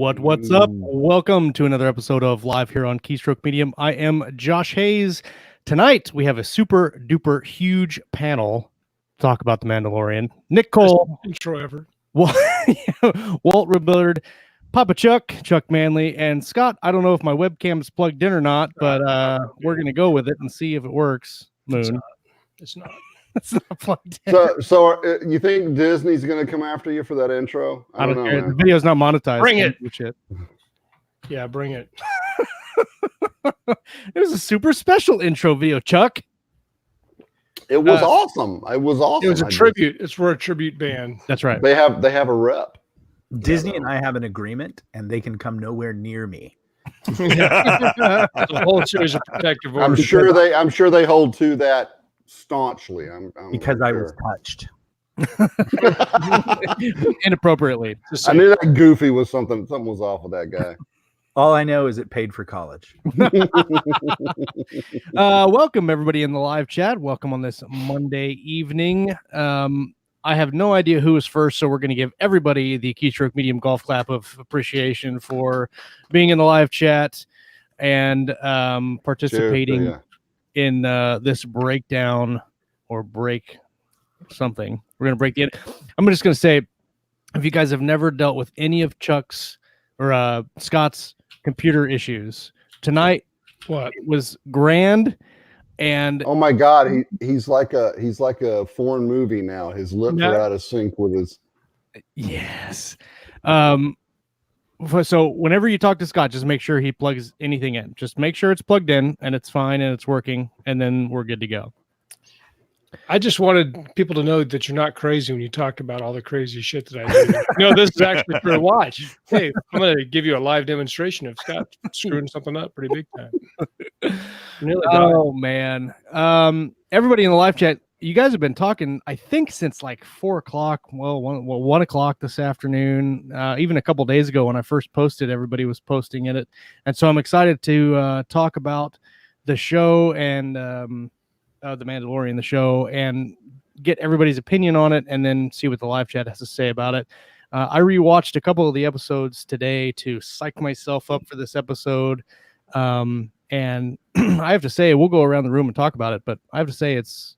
What's up? Welcome to another episode of Live here on Keystroke Medium. I am Josh Hayes. Tonight we have a super duper huge panel to talk about the Mandalorian. Nick Cole, intro ever. Walt Rebillard, Papa Chuck Manley, and Scott. I don't know if my webcam is plugged in or not, but we're gonna go with it and see if it works. Moon, It's not. it's not plugged in. So you think Disney's going to come after you for that intro? I don't care. The video's not monetized. Bring it. Shit. Yeah, bring it. It was a super special intro video, Chuck. It was awesome. It was awesome. It was a tribute. It's for a tribute band. That's right. They have a rep. Disney and I have an agreement, and they can come nowhere near me. The whole series of protective orders. I'm sure they hold to that staunchly. Because I was touched. Inappropriately. I knew that Goofy was something was off with that guy. All I know is it paid for college. Welcome everybody in the live chat. Welcome on this Monday evening. I have no idea who is first, so we're going to give everybody the Keystroke Medium golf clap of appreciation for being in the live chat and participating in this breakdown or break something. We're going to break the end. I'm just going to say, if you guys have never dealt with any of Chuck's or Scott's computer issues, tonight was grand. And oh my God, he's like a foreign movie now. His lips are out of sync with his. Yes. So whenever you talk to Scott, just make sure he plugs anything in. Just make sure it's plugged in and it's fine and it's working, and then we're good to go. I just wanted people to know that you're not crazy when you talk about all the crazy shit that I do. No, this is actually for a watch. Hey, I'm going to give you a live demonstration of Scott screwing something up pretty big time. Oh, man. Everybody in the live chat, you guys have been talking, I think, since like 4 o'clock. Well, 1 o'clock this afternoon. Even a couple days ago when I first posted, everybody was posting in it. And so I'm excited to talk about the show and the Mandalorian, the show, and get everybody's opinion on it and then see what the live chat has to say about it. I rewatched a couple of the episodes today to psych myself up for this episode. And I have to say, we'll go around the room and talk about it, but I have to say it's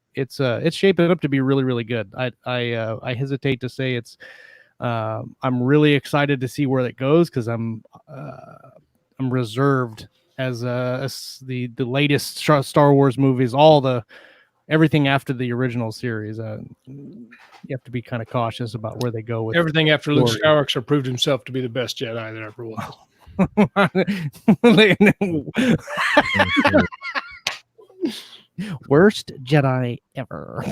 shaping up to be really, really good. I hesitate to say I'm really excited to see where it goes because I'm reserved as the latest Star Wars movies, everything after the original series. You have to be kind of cautious about where they go with everything after Luke Skywalker proved himself to be the best Jedi there ever was. Worst Jedi ever.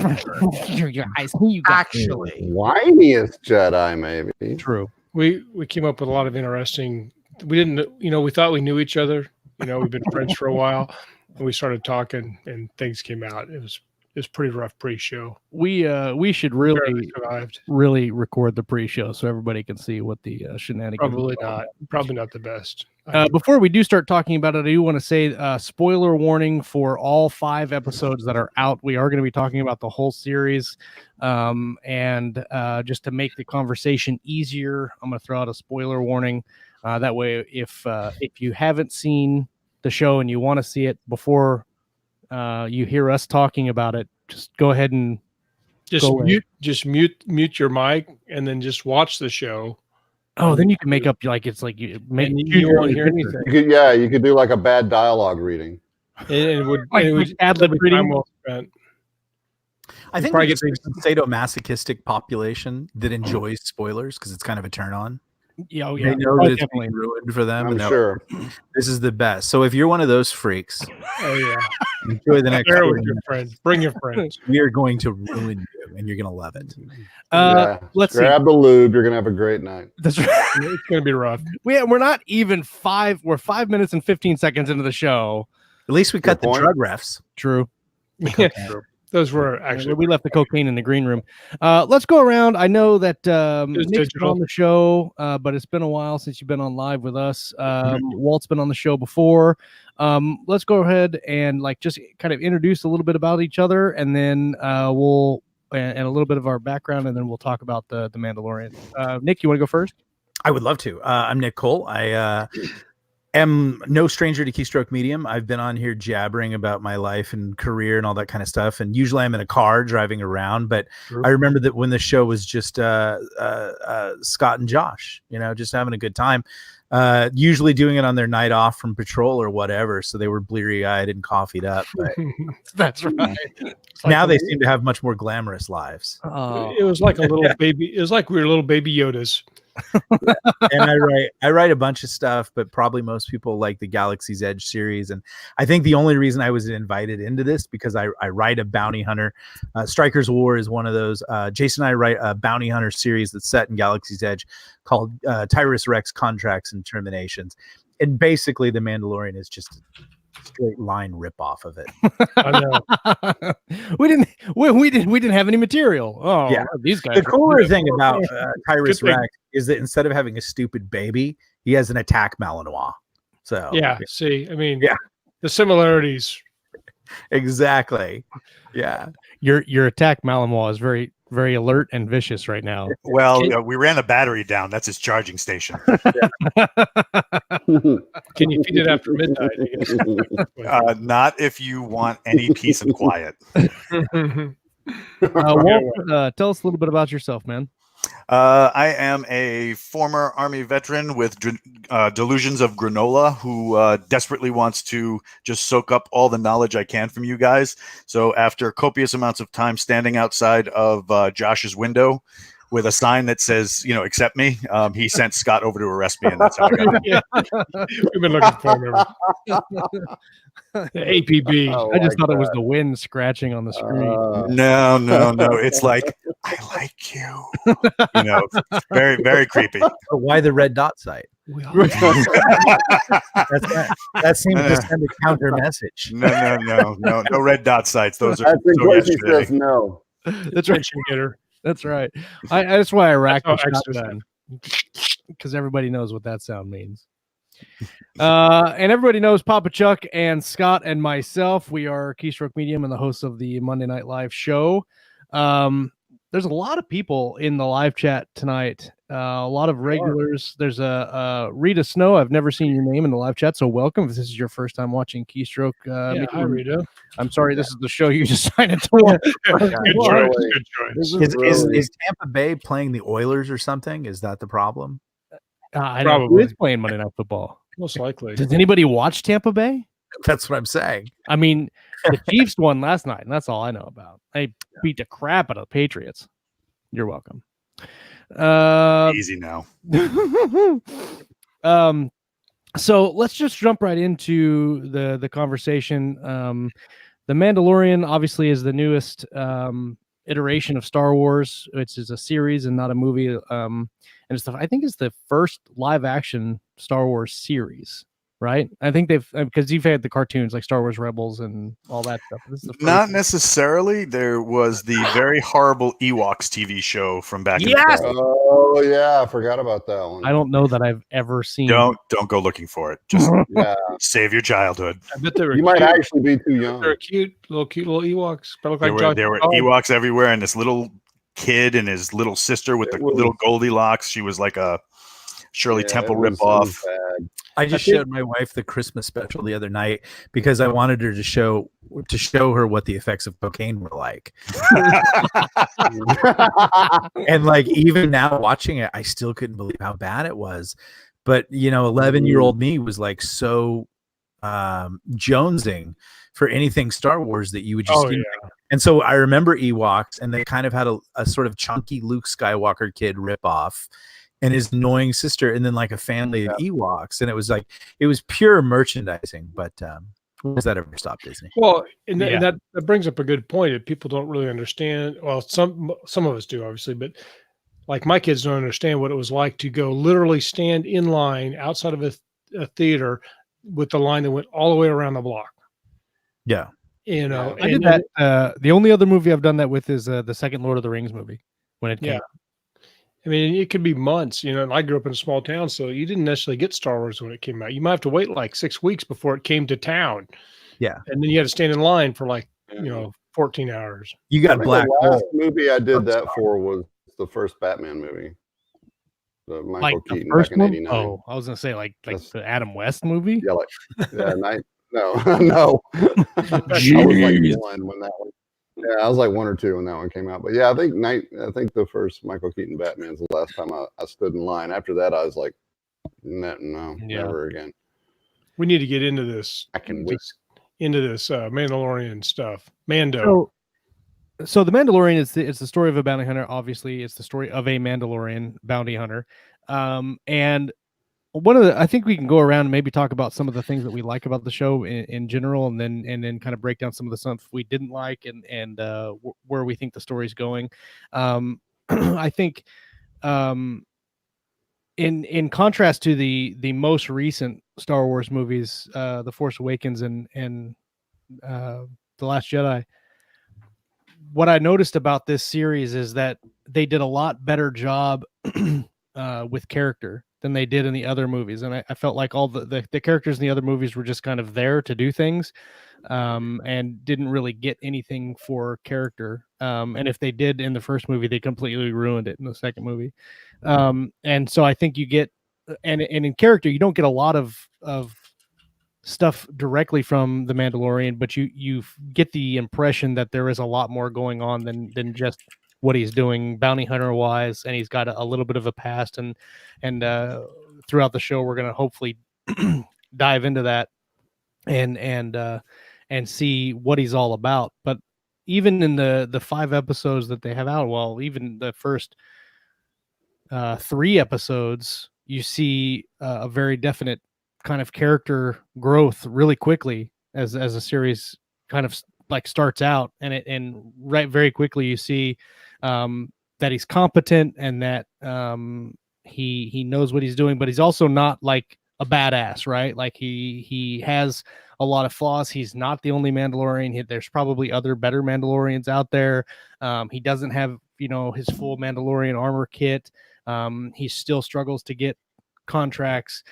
Your eyes, you got Actually, whiniest Jedi, maybe. True. We came up with a lot of interesting. We didn't, we thought we knew each other. We've been friends for a while, and we started talking, and things came out. It was pretty rough pre-show. We should really record the pre-show so everybody can see what the shenanigans. Probably not the best. Before we do start talking about it, I do want to say spoiler warning for all 5 episodes that are out. We are going to be talking about the whole series, and just to make the conversation easier, I'm going to throw out a spoiler warning. That way, if you haven't seen the show and you want to see it before you hear us talking about it, just go ahead and mute your mic and then just watch the show. Oh, then you can make up it's like you won't hear anything. You could do like a bad dialogue reading. It would ad-lib reading. Well spent. I think there's a sadomasochistic population that enjoys spoilers because it's kind of a turn on. Yeah, they know that it's being ruined for them. I'm sure this is the best. So if you're one of those freaks, enjoy the next. Share with your friends. Bring your friends. We are going to ruin you, and you're going to love it. Let's grab the lube. You're going to have a great night. That's right. It's going to be rough. We're not even 5. We're 5 minutes and 15 seconds into the show. At least we cut the drug refs. True. True. Those were actually we left the cocaine in the green room. Let's go around. I know that Nick's been on the show, but it's been a while since you've been on live with us. Walt's been on the show before. Let's go ahead and just kind of introduce a little bit about each other, and then we'll and a little bit of our background, and then we'll talk about the Mandalorian. Nick, you want to go first? I would love to. I'm Nick Cole. I am no stranger to Keystroke Medium. I've been on here jabbering about my life and career and all that kind of stuff. And usually I'm in a car driving around. But I remember that when the show was just Scott and Josh, just having a good time. Usually doing it on their night off from patrol or whatever. So they were bleary-eyed and coffeeed up. But That's right. now they seem to have much more glamorous lives. It was like a little baby. It was like we were little baby Yodas. And I write a bunch of stuff, but probably most people like the Galaxy's Edge series. And I think the only reason I was invited into this because I write a bounty hunter. Strikers War is one of those. Jason and I write a bounty hunter series that's set in Galaxy's Edge called Tyrus Rex Contracts and Terminations. And basically, The Mandalorian is just a straight line rip off of it. I know. we didn't have any material. Oh, yeah. These guys. The cooler thing about Tyrus Rex is that instead of having a stupid baby, he has an attack Malinois. So yeah. See, I mean, yeah, the similarities. Exactly. Yeah. Your attack Malinois is very, very alert and vicious right now. Well, we ran the battery down. That's his charging station. Can you feed it after midnight? Not if you want any peace and quiet. Walt, tell us a little bit about yourself, man. I am a former Army veteran with delusions of granola who desperately wants to just soak up all the knowledge I can from you guys. So after copious amounts of time standing outside of Josh's window with a sign that says, accept me, he sent Scott over to arrest me, and that's how I got him. We've been looking for him. The APB. I just thought it was the wind scratching on the screen. No. It's like, I like you. Very, very creepy. But why the red dot site? That seems to send a counter message. No red dot sites. Those are. I think Gracie says no. That's right. That's right. That's why I racked the shotgun, because everybody knows what that sound means. And everybody knows Papa Chuck and Scott and myself. We are Keystroke Medium and the hosts of the Monday Night Live show. There's a lot of people in the live chat tonight. A lot of regulars. There's a Rita Snow. I've never seen your name in the live chat, so welcome. If this is your first time watching Keystroke, hi Rita. I'm sorry, this is the show you decided to watch. Good choice. Is Tampa Bay playing the Oilers or something? Is that the problem? I don't know who is playing Monday Night Football. Most likely. Does anybody watch Tampa Bay? That's what I'm saying. I mean, the Chiefs won last night, and that's all I know about. They beat the crap out of the Patriots. You're welcome. Easy now. So let's just jump right into the conversation. The Mandalorian obviously is the newest iteration of Star Wars. It's a series and not a movie. And I think it's the first live action Star Wars series, right? I think because you've had the cartoons like Star Wars Rebels and all that stuff. This is the first Not one. Necessarily. There was the very horrible Ewoks TV show from back in the day. Oh yeah, I forgot about that one. I don't know that I've ever seen. Don't go looking for it. Just Yeah, save your childhood. I bet they were you might actually be too young. They're cute little Ewoks. But look There like were Ewoks everywhere, and this little kid and his little sister with the little Goldilocks. She was like a Shirley Temple ripoff. I just showed my wife the Christmas special the other night because I wanted her to show her what the effects of cocaine were like. And like even now watching it, I still couldn't believe how bad it was. But 11-year-old me was like so jonesing for anything Star Wars that you would just And so I remember Ewoks, and they kind of had a sort of chunky Luke Skywalker kid ripoff and his annoying sister, and then like a family of Ewoks. And it was pure merchandising, but when does that ever stop Disney? Well, and that brings up a good point that people don't really understand. Well, some of us do, obviously, but like my kids don't understand what it was like to go literally stand in line outside of a theater with the line that went all the way around the block. Yeah. I did that. The only other movie I've done that with is the second Lord of the Rings movie when it came. I mean, it could be months, and I grew up in a small town, so you didn't necessarily get Star Wars when it came out. You might have to wait like 6 weeks before it came to town. Yeah. And then you had to stand in line for 14 hours. You got The Black last Hole. movie I did that for was the first Batman movie. the Like Michael the Keaton first back in one? '89. Oh, I was gonna say like That's- the Adam West movie. Yeah, night. No, no. I was like Jeez. one when that one. Yeah, I was like 1 or 2 when that one came out. But yeah, I think the first Michael Keaton Batman's the last time I stood in line. After that, I was like, no, Yeah. never again. We need to get into this. I can wait. Into this Mandalorian stuff. Mando. So the Mandalorian is it's the story of a bounty hunter. Obviously, it's the story of a Mandalorian bounty hunter. And I think we can go around and maybe talk about some of the things that we like about the show in general, and then kind of break down some of the stuff we didn't like and where we think the story's going. I think in contrast to the most recent Star Wars movies, The Force Awakens and The Last Jedi, what I noticed about this series is that they did a lot better job with character than they did in the other movies. And I felt like all the characters in the other movies were just kind of there to do things and didn't really get anything for character. And if they did in the first movie, they completely ruined it in the second movie. And so I think you get, and in character, you don't get a lot of stuff directly from the Mandalorian, but you get the impression that there is a lot more going on than just what he's doing bounty hunter wise, and he's got a little bit of a past, and throughout the show we're going to hopefully dive into that and see what he's all about. But even in the 5 episodes that they have out, well, even the first 3 episodes, you see a very definite kind of character growth really quickly as a series kind of like starts out, and right very quickly you see that he's competent and that he knows what he's doing, but he's also not like a badass, right? Like he has a lot of flaws. He's not the only Mandalorian. There's probably other better Mandalorians out there. He doesn't have, his full Mandalorian armor kit. He still struggles to get contracts.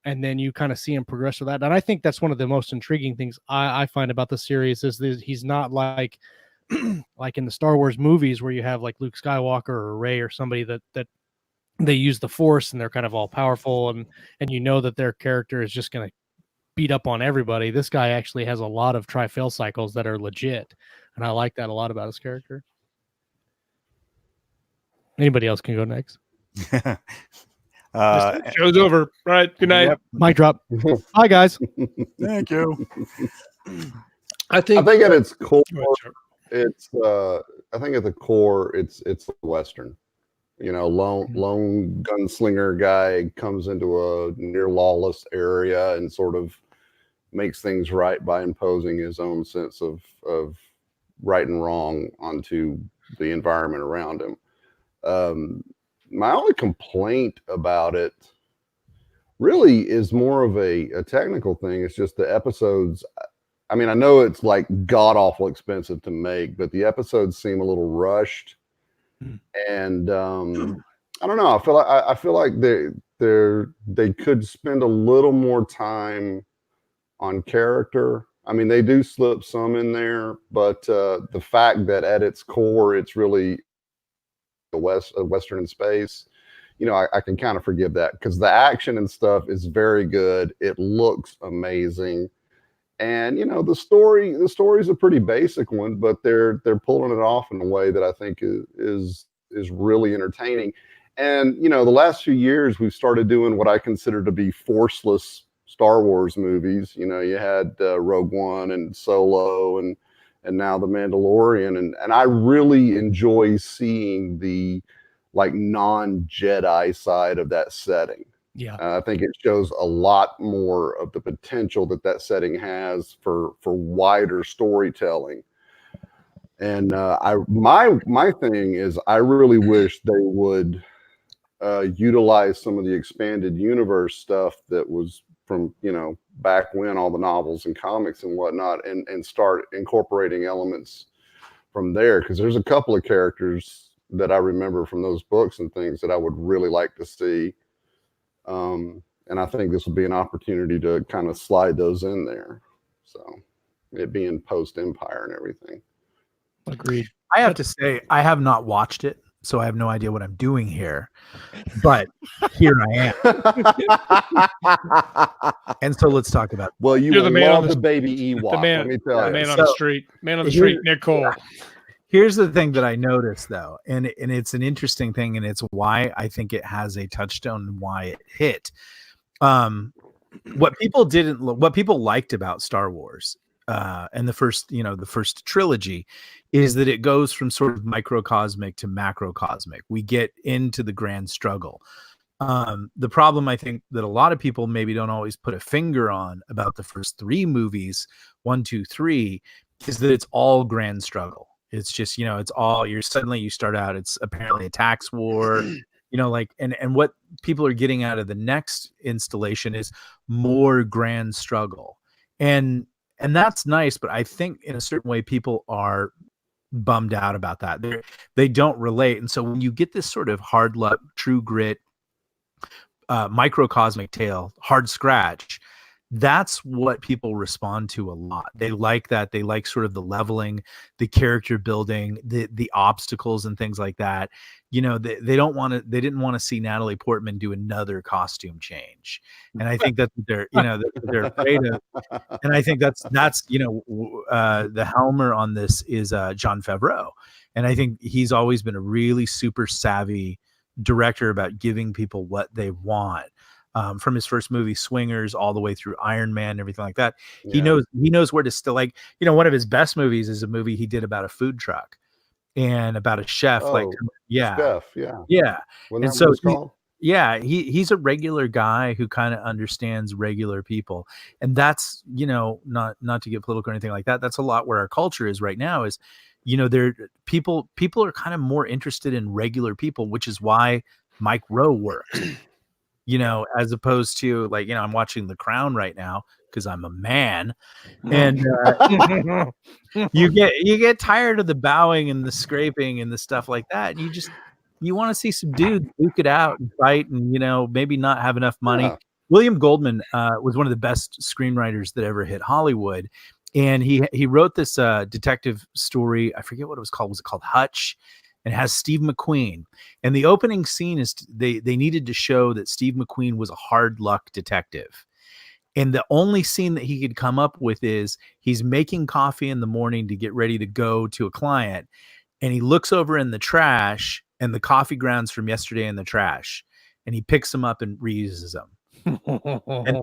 And then you kind of see him progress with that. And I think that's one of the most intriguing things I find about the series is that he's not like like in the Star Wars movies where you have like Luke Skywalker or Rey or somebody that they use the Force and they're kind of all powerful and that their character is just going to beat up on everybody. This guy actually has a lot of tri-fail cycles that are legit, and I like that a lot about his character. Anybody else can go next. Show's over. All right. Good night. Yep. Mic drop. Bye, guys. Thank you. I think at its core, Go ahead, Chuck. it's I think at the core, it's a Western. Lone gunslinger guy comes into a near lawless area and sort of makes things right by imposing his own sense of right and wrong onto the environment around him. My only complaint about it really is more of a technical thing. It's just the episodes. I mean, I know it's like god awful expensive to make, but the episodes seem a little rushed. And I don't know. I feel like they could spend a little more time on character. I mean, they do slip some in there, but the fact that at its core, it's really a Western in space, I can kind of forgive that because the action and stuff is very good. It looks amazing. And the story's a pretty basic one, but they're pulling it off in a way that I think is really entertaining. And the last few years we've started doing what I consider to be forceless Star Wars movies. You had Rogue One and Solo and now The Mandalorian, and I really enjoy seeing the like non-Jedi side of that setting. Yeah. I think it shows a lot more of the potential that setting has for wider storytelling. And my thing is, I really wish they would utilize some of the expanded universe stuff that was from back when, all the novels and comics and whatnot, and start incorporating elements from there, because there's a couple of characters that I remember from those books and things that I would really like to see. And I think this would be an opportunity to kind of slide those in there. So it being post Empire and everything. Agreed. I have to say, I have not watched it. so I have no idea what I'm doing here. But here I am. And so let's talk about. Well, you You're the will man on love the- the baby Ewok. man- let me tell The you. man on So- the street. Man on the Here- street, Nick Cole. Here's the thing that I noticed though, and it's an interesting thing, and it's why I think it has a touchstone and why it hit. What people liked about Star Wars and the first trilogy is that it goes from sort of microcosmic to macrocosmic. We get into the grand struggle. The problem I think that a lot of people maybe don't always put a finger on about the first three movies, 1, 2, 3, is that it's all grand struggle. It's just, it's all you start out, it's apparently a tax war, and what people are getting out of the next installation is more grand struggle. And that's nice, but I think in a certain way people are bummed out about that. They don't relate. And so when you get this sort of hard luck, true grit, microcosmic tale, hard scratch, that's what people respond to a lot. They like that. They like sort of the leveling, the character building, the obstacles and things like that. They didn't want to see Natalie Portman do another costume change. And I think that's what they're afraid of. And I think that's the helmer on this is Jon Favreau. And I think he's always been a really super savvy director about giving people what they want. From his first movie Swingers all the way through Iron Man and everything like that. Yeah. He knows where to still, one of his best movies is a movie he did about a food truck and about a chef. Chef, yeah. And so he's a regular guy who kind of understands regular people. And that's, not to get political or anything like that. That's a lot where our culture is right now is, people are kind of more interested in regular people, which is why Mike Rowe works. As opposed to I'm watching The Crown right now because I'm a man, and you get tired of the bowing and the scraping and the stuff like that, and you want to see some dudes duke it out and fight, and maybe not have enough money. Yeah. William Goldman was one of the best screenwriters that ever hit Hollywood, and he wrote this detective story. I forget what it was called. Was it called Hutch? And has Steve McQueen. And the opening scene is they needed to show that Steve McQueen was a hard luck detective. And the only scene that he could come up with is he's making coffee in the morning to get ready to go to a client. And he looks over in the trash and the coffee grounds from yesterday in the trash. And he picks them up and reuses them. And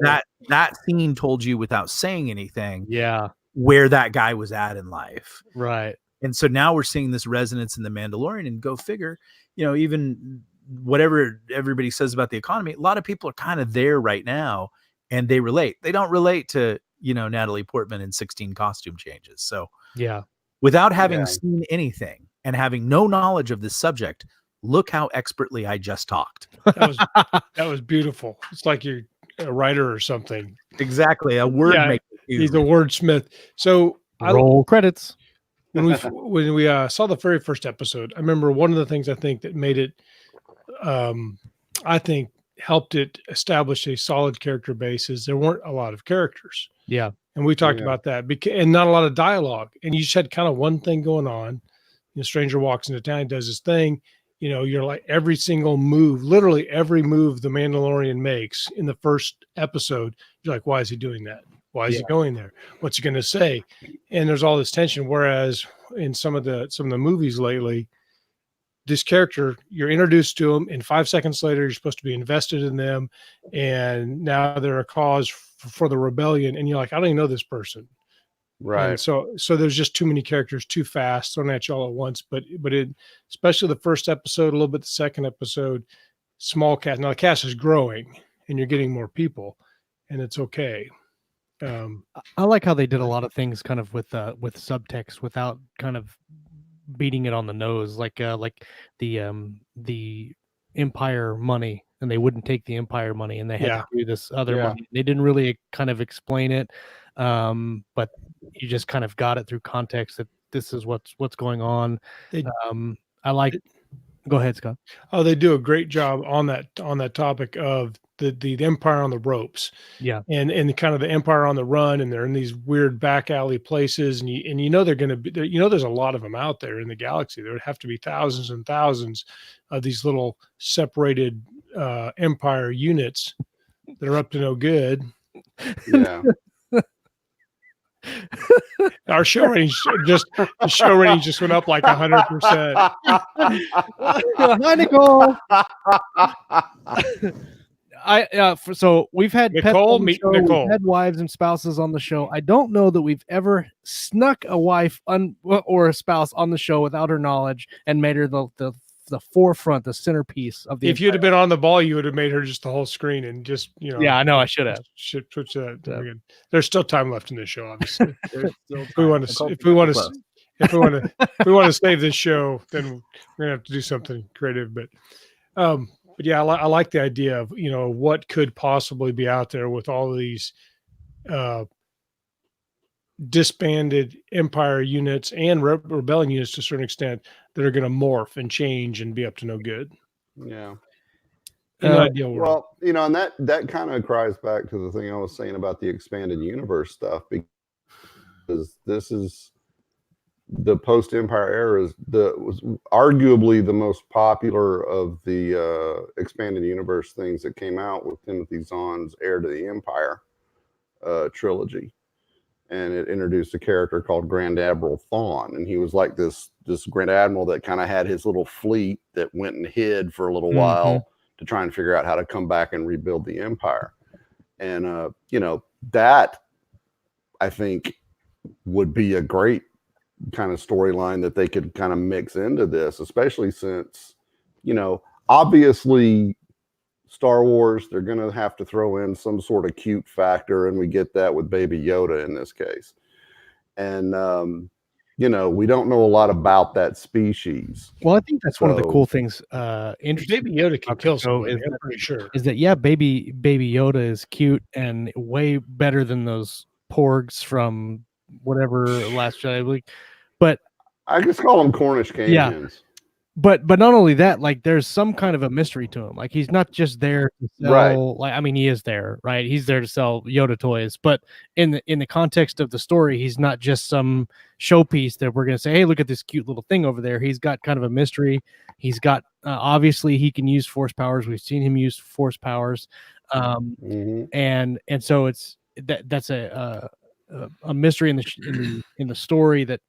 that scene told you without saying anything. Yeah. Where that guy was at in life. Right. And so now we're seeing this resonance in the Mandalorian, and go figure, even whatever everybody says about the economy, a lot of people are kind of there right now and they relate. They don't relate to, Natalie Portman in 16 costume changes. So yeah, without having seen anything and having no knowledge of this subject, look how expertly I just talked. That was beautiful. It's like you're a writer or something. Exactly. A word maker. He's a wordsmith. So roll credits. When we saw the very first episode, I remember one of the things I think that made it, I think helped it establish a solid character base is there weren't a lot of characters. Yeah. And we talked about that and not a lot of dialogue. And you just had kind of one thing going on. Stranger walks into town, does his thing. You're like every single move, literally every move the Mandalorian makes in the first episode, you're like, why is he doing that? Why is he going there? What's he going to say? And there's all this tension. Whereas in some of the movies lately, this character, you're introduced to them, and 5 seconds later, you're supposed to be invested in them, and now they're a cause for the rebellion, and you're like, I don't even know this person. Right. And so there's just too many characters, too fast, thrown at you all at once. But especially the first episode, a little bit the second episode, small cast. Now the cast is growing, and you're getting more people, and it's okay. I like how they did a lot of things kind of with subtext without kind of beating it on the nose, like the Empire money, and they wouldn't take the Empire money, and they had to do this other money. They didn't really kind of explain it, but you just kind of got it through context that this is what's going on. I like. Go ahead, Scott. Oh, they do a great job on that topic of the empire on the ropes. Yeah. And kind of the empire on the run, and they're in these weird back alley places, and you know they're going to be, there's a lot of them out there in the galaxy. There would have to be thousands and thousands of these little separated empire units that are up to no good. Yeah. Our show ratings just went up like 100%. Hi, Nicole. So we've had pets Nicole, on the meet show, Nicole. we've had wives and spouses on the show. I don't know that we've ever snuck a wife or a spouse on the show without her knowledge and made her the forefront, the centerpiece of the. If you'd have been on the ball, you would have made her just the whole screen and just, Yeah, I know I should have. Should switch that. Again. There's still time left in this show, obviously. If we want to save this show, then we're gonna have to do something creative. But yeah, I like the idea of what could possibly be out there with all of these disbanded Empire units and rebellion units to a certain extent that are going to morph and change and be up to no good. Yeah. In the ideal world. Well, and that kind of cries back to the thing I was saying about the expanded universe stuff, because this is the post-Empire era was arguably the most popular of the expanded universe things that came out with Timothy Zahn's Heir to the Empire trilogy. And it introduced a character called Grand Admiral Thawne, and he was like this Grand Admiral that kind of had his little fleet that went and hid for a little while to try and figure out how to come back and rebuild the Empire. And that I think would be a great kind of storyline that they could kind of mix into this, especially since obviously Star Wars, they're going to have to throw in some sort of cute factor, and we get that with Baby Yoda in this case. And, we don't know a lot about that species. Well, I think that's one of the cool things. Interesting. Baby Yoda can kill somebody, I'm pretty sure. Is that, Baby Yoda is cute and way better than those porgs from whatever Last Jedi. But I just call them Cornish Cajuns. Yeah. But not only that, like there's some kind of a mystery to him. Like he's not just there to sell, right. Like I mean, he is there, right? He's there to sell Yoda toys. But in the context of the story, he's not just some showpiece that we're gonna say, hey, look at this cute little thing over there. He's got kind of a mystery. He's got obviously he can use Force powers. We've seen him use Force powers, and so it's that's a mystery in the story that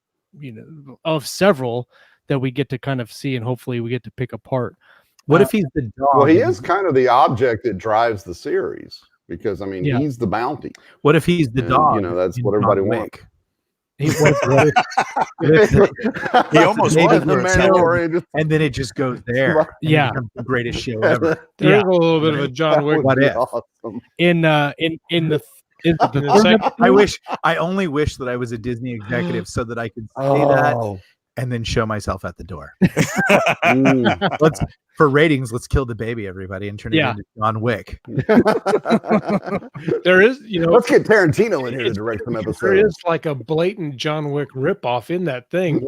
of several that we get to kind of see, and hopefully we get to pick apart. What if he's the dog? Well, he is kind of the object that drives the series, because I mean, he's the bounty. What if he's the dog? That's what everybody wants. He almost was the Mandalorian, and then it just goes there. Yeah, the greatest show ever. There's a little bit of a John Wick. Awesome. In the I only wish that I was a Disney executive so that I could say that and then show myself at the door. For ratings, let's kill the baby, everybody, and turn it into John Wick. There is, let's get Tarantino in here to direct some episodes. There is like a blatant John Wick ripoff in that thing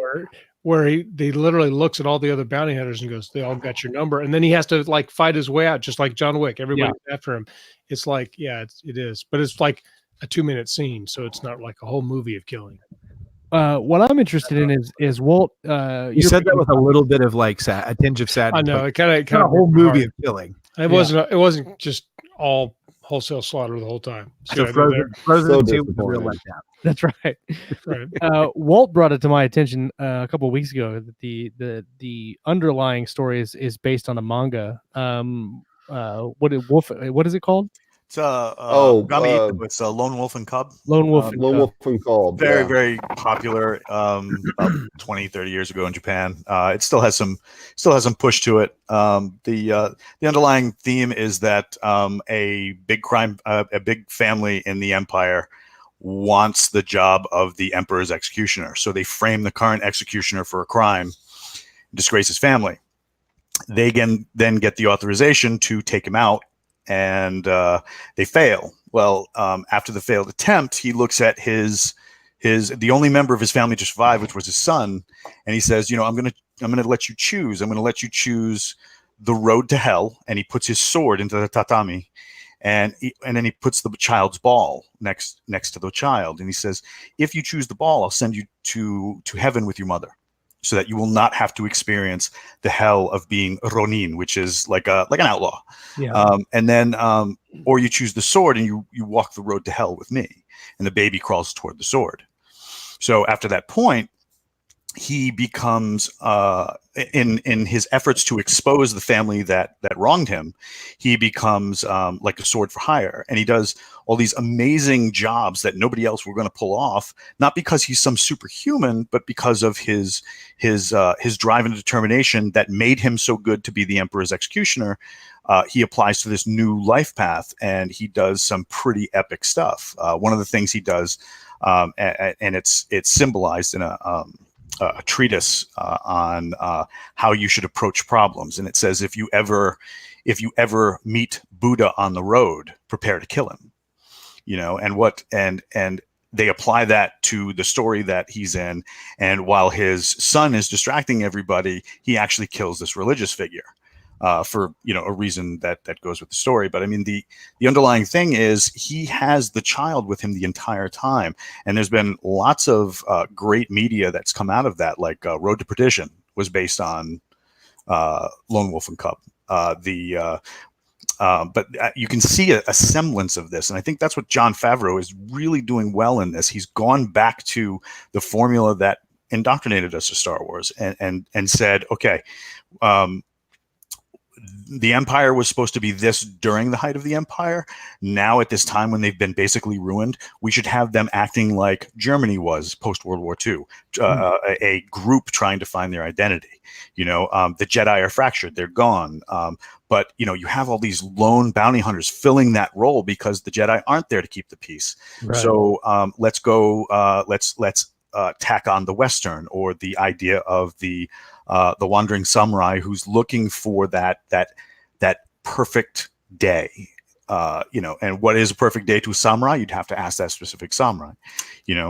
where he literally looks at all the other bounty hunters and goes, "They all got your number," and then he has to like fight his way out, just like John Wick. Everybody's after him. It's like, it is, but it's like a 2-minute scene, so it's not like a whole movie of killing. What I'm interested in is Walt. You said that with a little bit of like a tinge of sadness. I know it kind of a whole movie of killing. It wasn't just all wholesale slaughter the whole time. So Frozen 2 was a real letdown. That's right. Walt brought it to my attention a couple of weeks ago that the underlying story is based on a manga. What is it called? It's it's Lone Wolf and Cub. Lone Wolf and Cub. Very, very popular about 20, 30 years ago in Japan. It still has some push to it. The underlying theme is that a big family in the Empire wants the job of the Emperor's executioner. So they frame the current executioner for a crime, disgrace his family. They can then get the authorization to take him out, and they fail. Well, after the failed attempt, he looks at the only member of his family to survive, which was his son, and he says, I'm going to let you choose. I'm going to let you choose the road to hell, and he puts his sword into the tatami, and then he puts the child's ball next to the child, and he says, if you choose the ball, I'll send you to heaven with your mother, so that you will not have to experience the hell of being Ronin, which is like an outlaw. Yeah. And then, or you choose the sword and you walk the road to hell with me. And the baby crawls toward the sword. So after that point, he becomes, in his efforts to expose the family that wronged him, he becomes like a sword for hire, and he does all these amazing jobs that nobody else were going to pull off. Not because he's some superhuman, but because of his drive and determination that made him so good to be the emperor's executioner. He applies to this new life path, and he does some pretty epic stuff. One of the things he does, and it's symbolized in a treatise on how you should approach problems, and it says, if you ever meet Buddha on the road, prepare to kill him. And they apply that to the story that he's in, and while his son is distracting everybody, he actually kills this religious figure for a reason that goes with the story. But I mean, the underlying thing is he has the child with him the entire time, and there's been lots of great media that's come out of that, like Road to Perdition was based on Lone Wolf and Cub. But you can see a semblance of this, and I think that's what Jon Favreau is really doing well in this. He's gone back to the formula that indoctrinated us to Star Wars, and said, okay, the Empire was supposed to be this during the height of the Empire. Now, at this time when they've been basically ruined, we should have them acting like Germany was post World War II, a group trying to find their identity. The Jedi are fractured; they're gone. But you have all these lone bounty hunters filling that role because the Jedi aren't there to keep the peace. Right. So let's go. Let's tack on the Western, or the idea of the wandering samurai who's looking for that perfect day. And what is a perfect day to a samurai? You'd have to ask that specific samurai.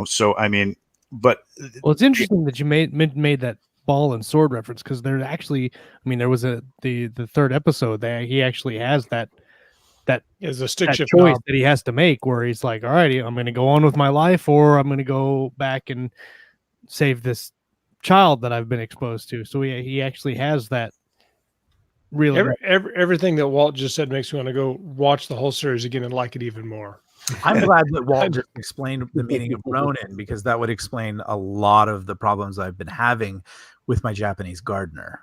So I mean, but it's interesting that you made that ball and sword reference, because there actually, there was the third episode that he actually has that is a stick shift choice knob that he has to make, where he's like, all right, I'm going to go on with my life, or I'm going to go back and save this child that I've been exposed to. So he actually has that. Really, everything that Walt just said makes me want to go watch the whole series again and like it even more. I'm glad that Walt just explained the meaning of Ronin, because that would explain a lot of the problems I've been having with my Japanese gardener.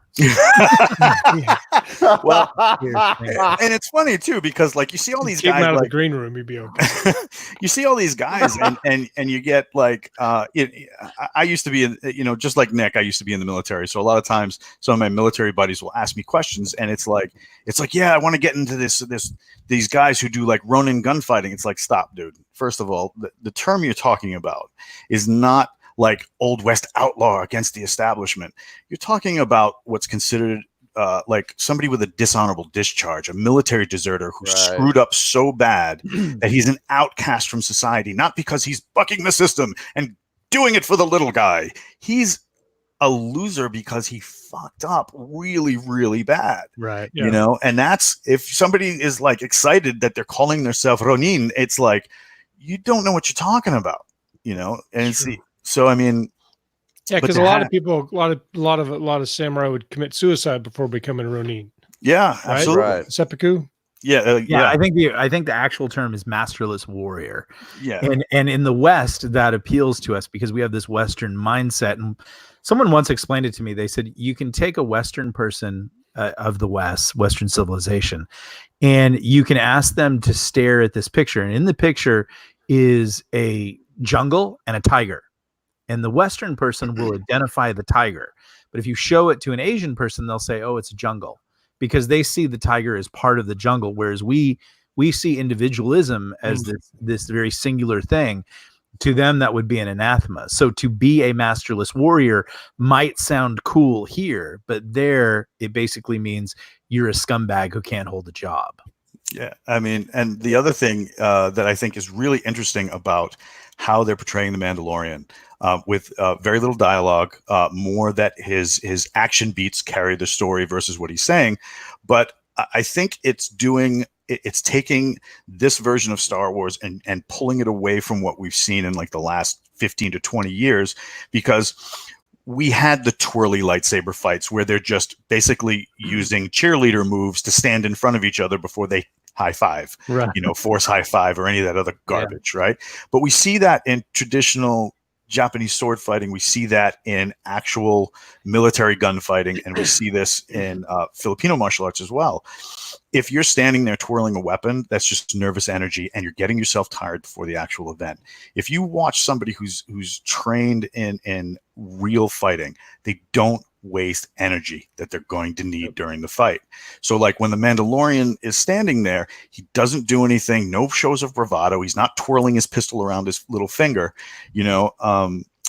Well, and it's funny too, because like you see all these guys out of like, the green room, you'd be okay. You see all these guys, and you get like, I used to be in, just like Nick, I used to be in the military. So a lot of times, some of my military buddies will ask me questions, and it's like, yeah, I want to get into these guys who do like Ronin gunfighting. It's like, stop, dude. First of all, the term you're talking about is not like Old West outlaw against the establishment. You're talking about what's considered like somebody with a dishonorable discharge, a military deserter who screwed up so bad that he's an outcast from society, not because he's bucking the system and doing it for the little guy. He's a loser because he fucked up really, really bad. Right. Yeah. And that's, if somebody is like excited that they're calling themselves Ronin, it's like, you don't know what you're talking about, and see. So I mean, yeah, because a lot of people, a lot of samurai would commit suicide before becoming a Ronin. Yeah, right? absolutely. Right. Seppuku. Yeah. I think the actual term is masterless warrior. Yeah, and in the West, that appeals to us because we have this Western mindset. And someone once explained it to me. They said you can take a Western person of the West, Western civilization, and you can ask them to stare at this picture, and in the picture is a jungle and a tiger. And the Western person will identify the tiger. But if you show it to an Asian person, they'll say, oh, it's a jungle, because they see the tiger as part of the jungle. Whereas we see individualism as this very singular thing. To them, that would be an anathema. So to be a masterless warrior might sound cool here, but there it basically means you're a scumbag who can't hold a job. Yeah. I mean, and the other thing that I think is really interesting about how they're portraying the Mandalorian, with very little dialogue, more that his action beats carry the story versus what he's saying. But I think it's taking this version of Star Wars and pulling it away from what we've seen in like the last 15 to 20 years, because we had the twirly lightsaber fights where they're just basically using cheerleader moves to stand in front of each other before they high five, Right. force high five or any of that other garbage, right? But we see that in traditional Japanese sword fighting. We see that in actual military gunfighting, and we see this in Filipino martial arts as well. If you're standing there twirling a weapon, that's just nervous energy, and you're getting yourself tired before the actual event. If you watch somebody who's trained in real fighting, they don't waste energy that they're going to need during the fight. So like when the Mandalorian is standing there, he doesn't do anything, no shows of bravado. He's not twirling his pistol around his little finger,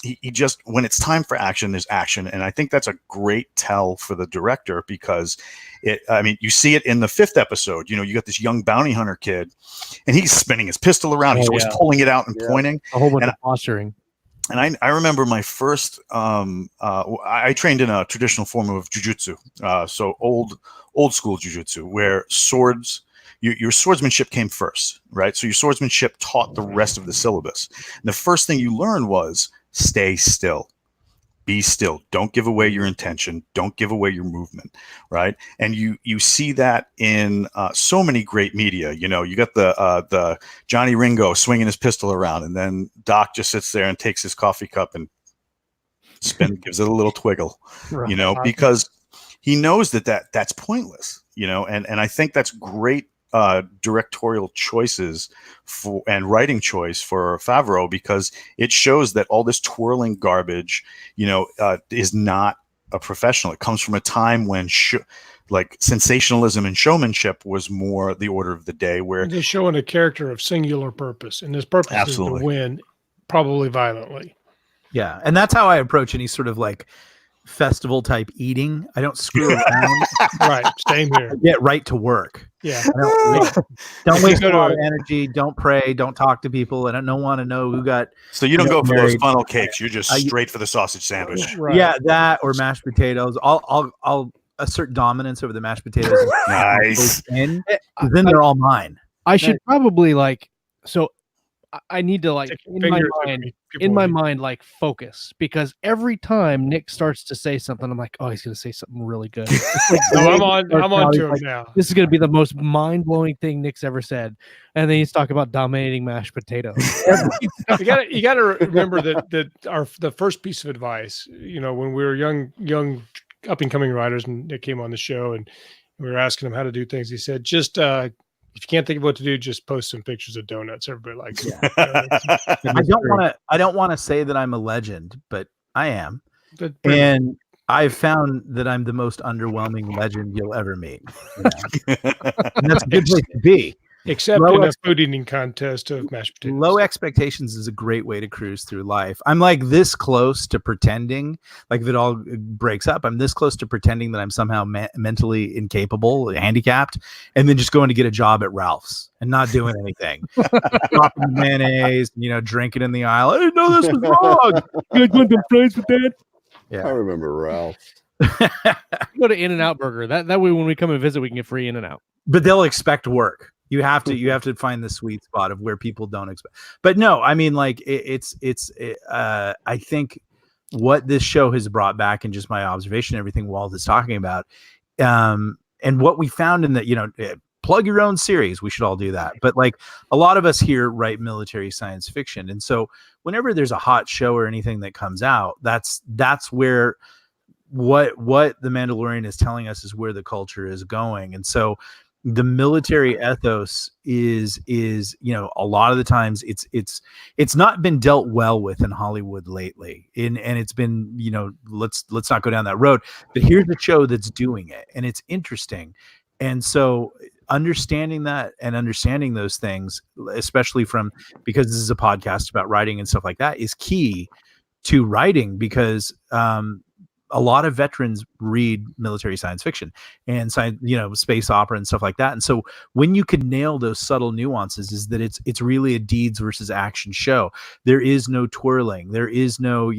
he just, when it's time for action, there's action. And I think that's a great tell for the director, because you see it in the 5th episode. You got this young bounty hunter kid, and he's spinning his pistol around. He's always pulling it out and pointing. A whole bunch of posturing. And I remember my first, I trained in a traditional form of jujutsu. So old school jujutsu, where swords, your swordsmanship came first, right? So your swordsmanship taught the rest of the syllabus. And the first thing you learned was stay still. Be still. Don't give away your intention. Don't give away your movement, right? And you see that in so many great media. You got the Johnny Ringo swinging his pistol around, and then Doc just sits there and takes his coffee cup and gives it a little twiggle, Right. Because he knows that's pointless, and I think that's great directorial choices and writing choice for Favreau, because it shows that all this twirling garbage, is not a professional. It comes from a time when like sensationalism and showmanship was more the order of the day, where they're showing a character of singular purpose, and his purpose is to win, probably violently. Yeah, and that's how I approach any sort of like festival type eating. I don't screw around. Right, same here. I get right to work. Yeah. Don't waste a lot of energy. Don't pray. Don't talk to people. And I don't want to know who got. So you don't go for those funnel cakes. You're just straight for the sausage sandwich. Right. Yeah, that or mashed potatoes. I'll assert dominance over the mashed potatoes. Nice. Then they're all mine. I should probably I need to in my mind focus, because every time Nick starts to say something, I'm like, oh, he's going to say something really good. I'm on to him now. This is going to be the most mind-blowing thing Nick's ever said. And then he's talking about dominating mashed potatoes. you got to remember that the first piece of advice, when we were young up and coming writers, and Nick came on the show and we were asking him how to do things, he said, just if you can't think of what to do, just post some pictures of donuts. Everybody likes it. I don't want to say that I'm a legend, but I am. And I've found that I'm the most underwhelming legend you'll ever meet. And that's a good place to be. Except in a food eating contest of mashed potatoes. Low expectations is a great way to cruise through life. I'm like this close to pretending, like if it all breaks up, I'm this close to pretending that I'm somehow mentally incapable, handicapped, and then just going to get a job at Ralph's and not doing anything. Dropping mayonnaise, drinking in the aisle. I didn't know this was wrong. You guys want some fries with that? Yeah. I remember Ralph. Go to In-N-Out Burger. That way when we come and visit, we can get free In-N-Out. But they'll expect work. You have to find the sweet spot of where people don't expect. But no, I mean, like I think what this show has brought back, and just my observation, everything Walt is talking about, and what we found in that, plug your own series. We should all do that. But like a lot of us here write military science fiction, and so whenever there's a hot show or anything that comes out, that's where what the Mandalorian is telling us is where the culture is going. And so the military ethos is a lot of the times it's not been dealt well with in Hollywood lately, and it's been let's not go down that road. But here's a show that's doing it, and it's interesting. And so understanding that and understanding those things, especially because this is a podcast about writing and stuff like that, is key to writing, because a lot of veterans read military science fiction and science, space opera and stuff like that. And so when you can nail those subtle nuances, is that it's really a deeds versus action show. There is no twirling, there is no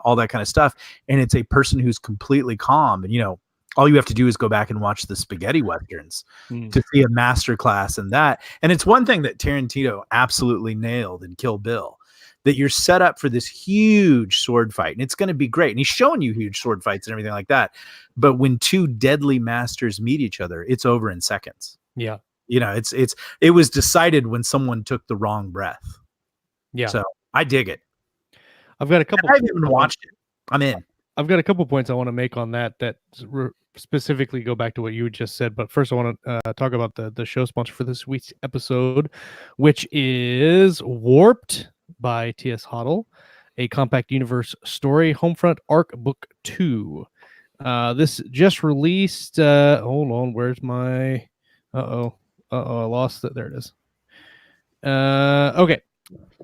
all that kind of stuff, and it's a person who's completely calm. And all you have to do is go back and watch the spaghetti westerns to see a masterclass in that. And it's one thing that Tarantino absolutely nailed in Kill Bill, that you're set up for this huge sword fight, and it's going to be great. And he's showing you huge sword fights and everything like that. But when two deadly masters meet each other, it's over in seconds. Yeah. It was decided when someone took the wrong breath. Yeah. So I dig it. I've got a couple. I haven't even watched it. I'm in. I've got a couple points I want to make on that specifically go back to what you just said. But first, I want to talk about the show sponsor for this week's episode, which is Warped by T.S. Hoddle, a compact universe story, Homefront Arc Book 2. This just released. Hold on, where's my? I lost it. There it is. Okay.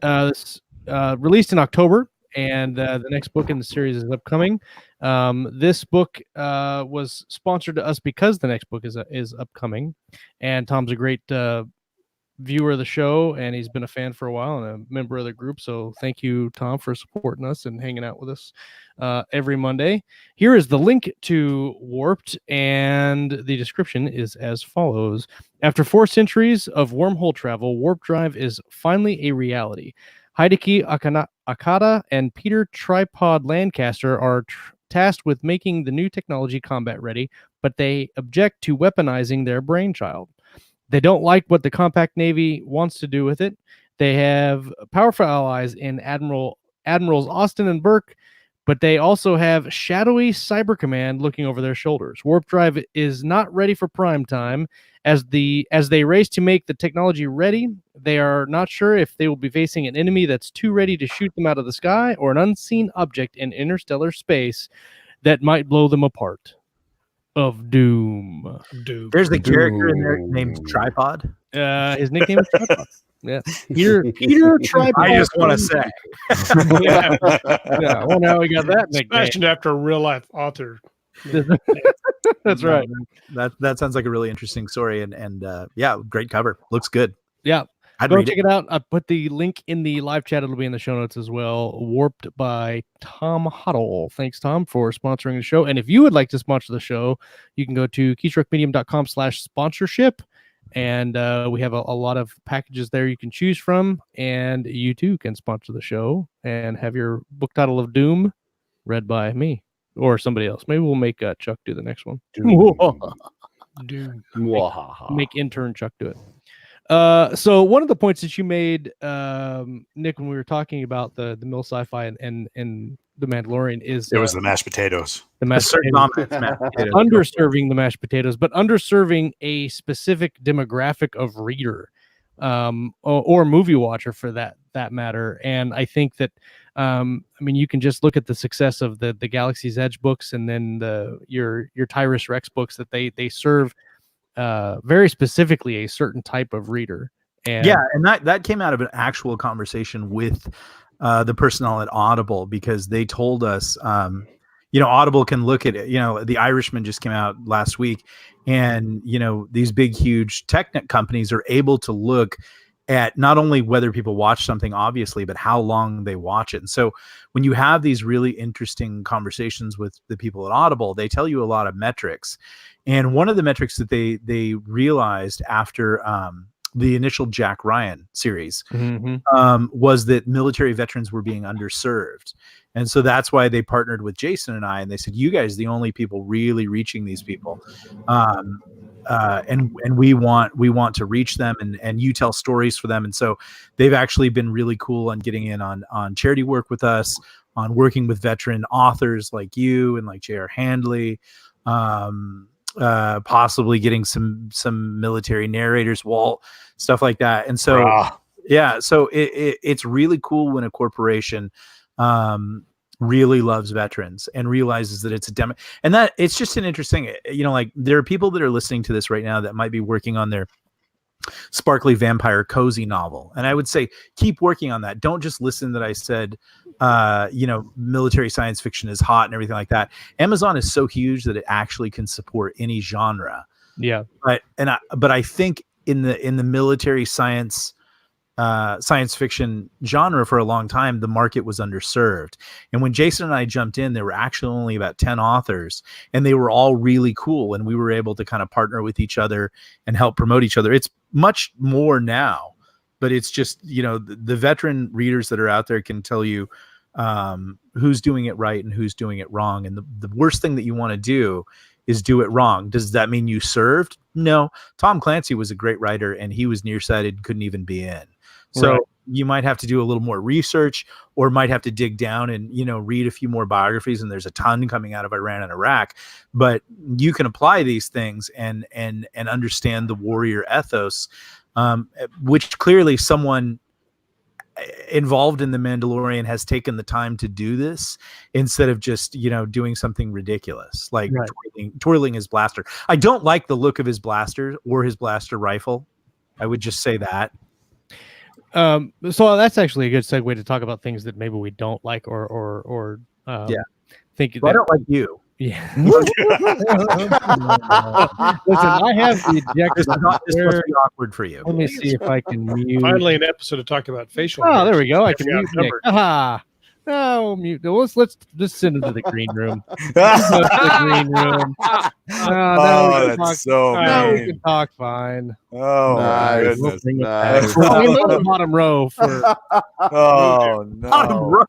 This released in October. And the next book in the series is upcoming. This book was sponsored to us because the next book is upcoming. And Tom's a great viewer of the show, and he's been a fan for a while and a member of the group. So thank you, Tom, for supporting us and hanging out with us every Monday. Here is the link to Warped, and the description is as follows. After 4 centuries of wormhole travel, warp drive is finally a reality. Hideki Akata and Peter Tripod Lancaster are tasked with making the new technology combat ready, but they object to weaponizing their brainchild. They don't like what the Compact Navy wants to do with it. They have powerful allies in Admirals Austin and Burke, but they also have shadowy Cyber Command looking over their shoulders. Warp Drive is not ready for prime time. As they race to make the technology ready, they are not sure if they will be facing an enemy that's too ready to shoot them out of the sky, or an unseen object in interstellar space that might blow them apart. Of Doom. There's a character in there named Tripod. His nickname is Tripod. Yeah, Peter Tripod. I just want to say. Yeah. Well, now we got that nickname. Fashioned after a real life author. That's right. That sounds like a really interesting story, and yeah, great cover. Looks good. Yeah. I'd Go read check it out. I put the link in the live chat. It'll be in the show notes as well. Warped by Tom Hoddle. Thanks, Tom, for sponsoring the show. And if you would like to sponsor the show, you can go to keystroke.medium.com/sponsorship. And we have a lot of packages there you can choose from. And you too can sponsor the show and have your book title of Doom read by me or somebody else. Maybe we'll make Chuck do the next one. Doom. Make intern Chuck do it. So one of the points that you made, Nick, when we were talking about the mill sci-fi and the Mandalorian is It was the mashed potatoes. the mashed potatoes. Underserving the mashed potatoes, but underserving a specific demographic of reader, or movie watcher for that matter. And I think that, you can just look at the success of the Galaxy's Edge books, and then your Tyrus Rex books, that they serve very specifically a certain type of reader. And that came out of an actual conversation with the personnel at Audible, because they told us, Audible can look at it. The Irishman just came out last week, and these big, huge tech companies are able to look at not only whether people watch something, obviously, but how long they watch it. And so when you have these really interesting conversations with the people at Audible, they tell you a lot of metrics. And one of the metrics that they realized after the initial Jack Ryan series was that military veterans were being underserved. And so that's why they partnered with Jason and I, and they said, you guys are the only people really reaching these people. And we want to reach them, and you tell stories for them. And so they've actually been really cool on getting in on charity work with us, on working with veteran authors like you and like J.R. Handley, possibly getting some military narrators, Walt, stuff like that. And so, so it's really cool when a corporation really loves veterans and realizes that it's a demo, and that it's just an interesting, like there are people that are listening to this right now that might be working on their sparkly vampire cozy novel. And I would say keep working on that. Don't just listen that I said, military science fiction is hot and everything like that. Amazon is so huge that it actually can support any genre. Yeah. But I think in the military science fiction genre for a long time, the market was underserved. And when Jason and I jumped in, there were actually only about 10 authors, and they were all really cool. And we were able to kind of partner with each other and help promote each other. It's much more now, but it's just, the veteran readers that are out there can tell you who's doing it right and who's doing it wrong. And the worst thing that you want to do is do it wrong. Does that mean you served? No. Tom Clancy was a great writer, and he was nearsighted, couldn't even be in. So Right. You might have to do a little more research, or might have to dig down and, read a few more biographies. And there's a ton coming out of Iran and Iraq, but you can apply these things and understand the warrior ethos, which clearly someone involved in the Mandalorian has taken the time to do this instead of just, doing something ridiculous like Right. twirling his blaster. I don't like the look of his blaster or his blaster rifle. I would just say that. So that's actually a good segue to talk about things that maybe we don't like or think Well, I that, don't like you. yeah. Listen, I have the ejector. This must be awkward for you. Let me see if I can mute. Finally, an episode to talk about facial. Oh, hairs. there we go. I If can we mute Nick. outnumbered. Aha. No, mute. Well, let's send him to the green room. Let's go to the green room. Oh, we can that's so now we mean. can talk fine. Oh, my Nice. We'll goodness. bring it Nice. back. We'll go to the bottom row for. Oh, no. Bottom row.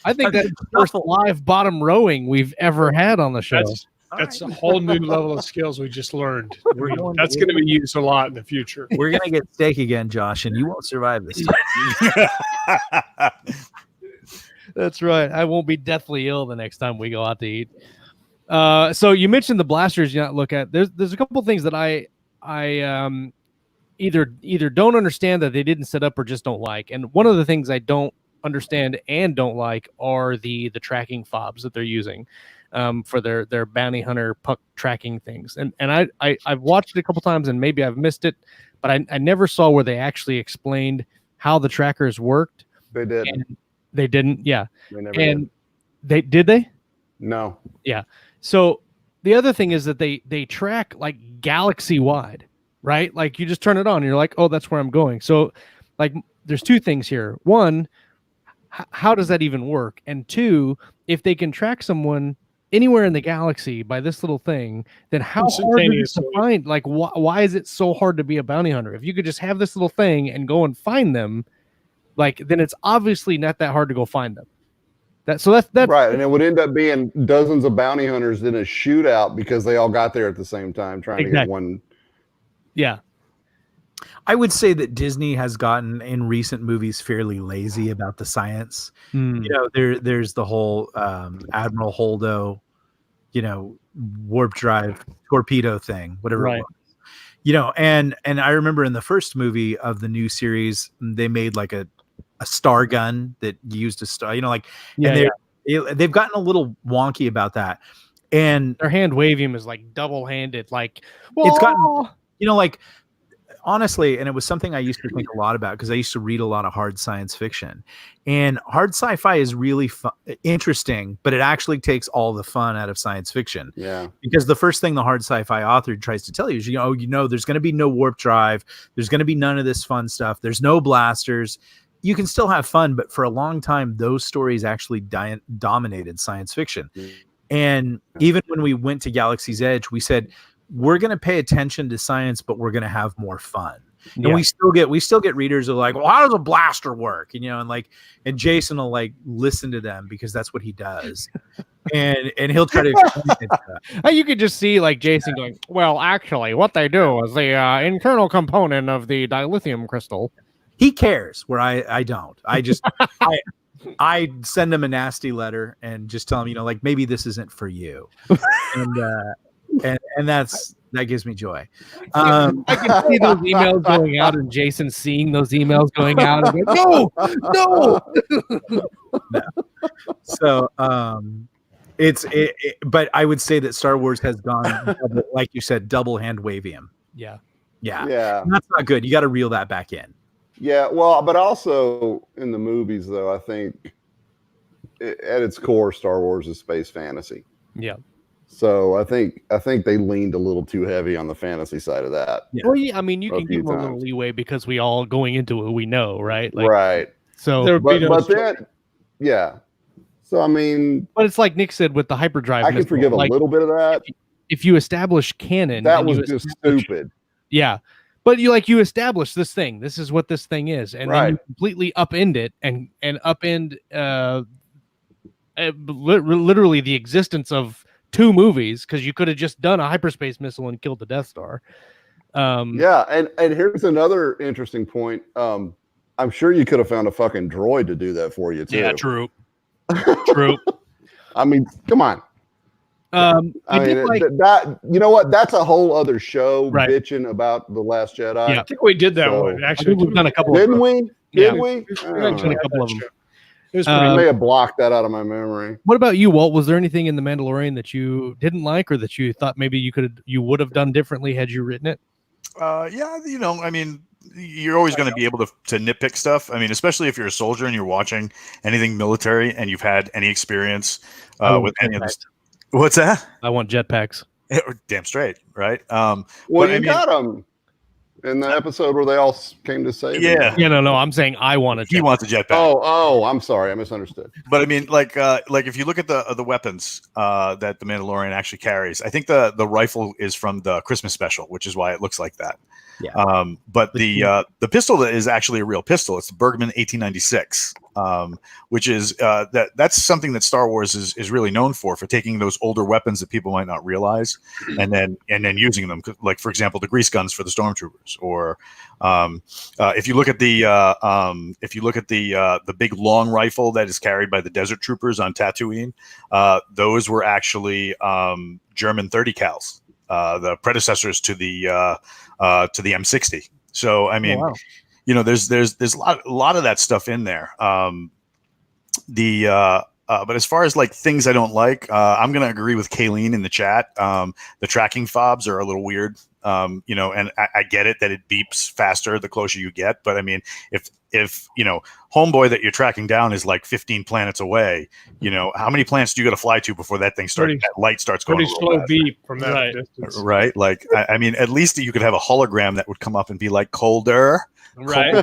I think that's the first live bottom rowing we've ever had on the show. That's a whole new level of skills we just learned. We're going- That's going to be used a lot in the future. We're gonna get steak again, Josh, and you won't survive this time. That's right. I won't be deathly ill the next time we go out to eat. So you mentioned the blasters you not look at. There's a couple things that I either don't understand that they didn't set up or just don't like. And one of the things I don't understand and don't like are the tracking fobs that they're using for their bounty hunter puck tracking things. And I've watched it a couple times and maybe I've missed it, but I never saw where they actually explained how the trackers worked. They did. And they didn't. Yeah. They never And did. they? No. So the other thing is that they track like galaxy wide, right? Like you just turn it on and you're like, oh, that's where I'm going. So like there's two things here. One, how does that even work? And two, if they can track someone anywhere in the galaxy by this little thing, then how hard is it to find? Like why is it so hard to be a bounty hunter? If you could just have this little thing and go and find them, like then it's obviously not that hard to go find them. That's Right, and it would end up being dozens of bounty hunters in a shootout because they all got there at the same time trying to get one. Yeah. I would say that Disney has gotten in recent movies fairly lazy about the science. There's the whole Admiral Holdo, warp drive torpedo thing, whatever it was. And I remember in the first movie of the new series, they made like a star gun that used a star, they've gotten a little wonky about that. And their hand wavium is like double-handed, like it's gotten, honestly, and it was something I used to think a lot about because I used to read a lot of hard science fiction, and hard sci-fi is really interesting, but it actually takes all the fun out of science fiction. Yeah. Because the first thing the hard sci-fi author tries to tell you is, there's going to be no warp drive. There's going to be none of this fun stuff. There's no blasters. You can still have fun, but for a long time, those stories actually dominated science fiction. And even when we went to Galaxy's Edge, we said, we're going to pay attention to science, but we're going to have more fun. And we still get readers who are like, well, how does a blaster work? And Jason will like listen to them because that's what he does. and he'll try to explain it to them. You could just see like Jason going, well, actually what they do is the internal component of the dilithium crystal. He cares where I don't. I just, I send him a nasty letter and just tell him, maybe this isn't for you. And that gives me joy. I can see those emails going out and Jason seeing those emails going out and going, no. So but I would say that Star Wars has gone, like you said, double hand wavium. Yeah. Yeah. Yeah. And that's not good. You got to reel that back in. Yeah. Well, but also in the movies, though, I think at its core, Star Wars is space fantasy. Yeah. So I think they leaned a little too heavy on the fantasy side of that. Yeah. Well, yeah, I mean, you A can few give them a little times. leeway because we all going into it, we know, right? Like, Right. So, There would be no But story. then, yeah. So I mean, but it's like Nick said with the hyperdrive. I can missile, forgive a like, little bit of that. if you establish canon, That and was you just establish- stupid. Yeah, but you establish this thing. This is what this thing is, and then you Right. completely upend it and upend literally the existence of 2 movies because you could have just done a hyperspace missile and killed the Death Star. Yeah, and here's another interesting point. I'm sure you could have found a fucking droid to do that for you too. Yeah, true. True. I mean, come on. I mean, that you know what? That's a whole other show, Right. bitching about The Last Jedi. Yeah. I think we did that So- one. I Actually, think we've done a couple. Didn't of we? Yeah. Did we? We've I don't done a know. couple of them. It was Uh, pretty I may have blocked that out of my memory. What about you, Walt? Was there anything in The Mandalorian that you didn't like, or that you thought maybe you would have done differently had you written it? Yeah, I mean, you're always going to be able to nitpick stuff. I mean, especially if you're a soldier and you're watching anything military and you've had any experience with any of this. What's that? I want jetpacks. Damn straight, right? Well, but you I mean- got them in the episode where they all came to save him. Yeah. Yeah, no. I'm saying I want a jetpack. He wants a jetpack. Oh, I'm sorry, I misunderstood. But I mean, like if you look at the weapons that the Mandalorian actually carries, I think the rifle is from the Christmas special, which is why it looks like that. Yeah. But the pistol is actually a real pistol. It's the Bergman 1896, which is that's something that Star Wars is really known for taking those older weapons that people might not realize, and then using them. Like, for example, the grease guns for the stormtroopers, or if you look at the big long rifle that is carried by the desert troopers on Tatooine, those were actually German 30 cals, the predecessors to the M60. So I mean, there's a lot of that stuff in there. But as far as like things I don't like, I'm gonna agree with Kayleen in the chat. The tracking fobs are a little weird. And I get it that it beeps faster the closer you get. But I mean, if homeboy that you're tracking down is like 15 planets away, how many planets do you got to fly to before that thing starts? That light starts going. pretty a little slow faster. beep from that Right. distance. Right? Like, I mean, at least you could have a hologram that would come up and be like colder. Right. You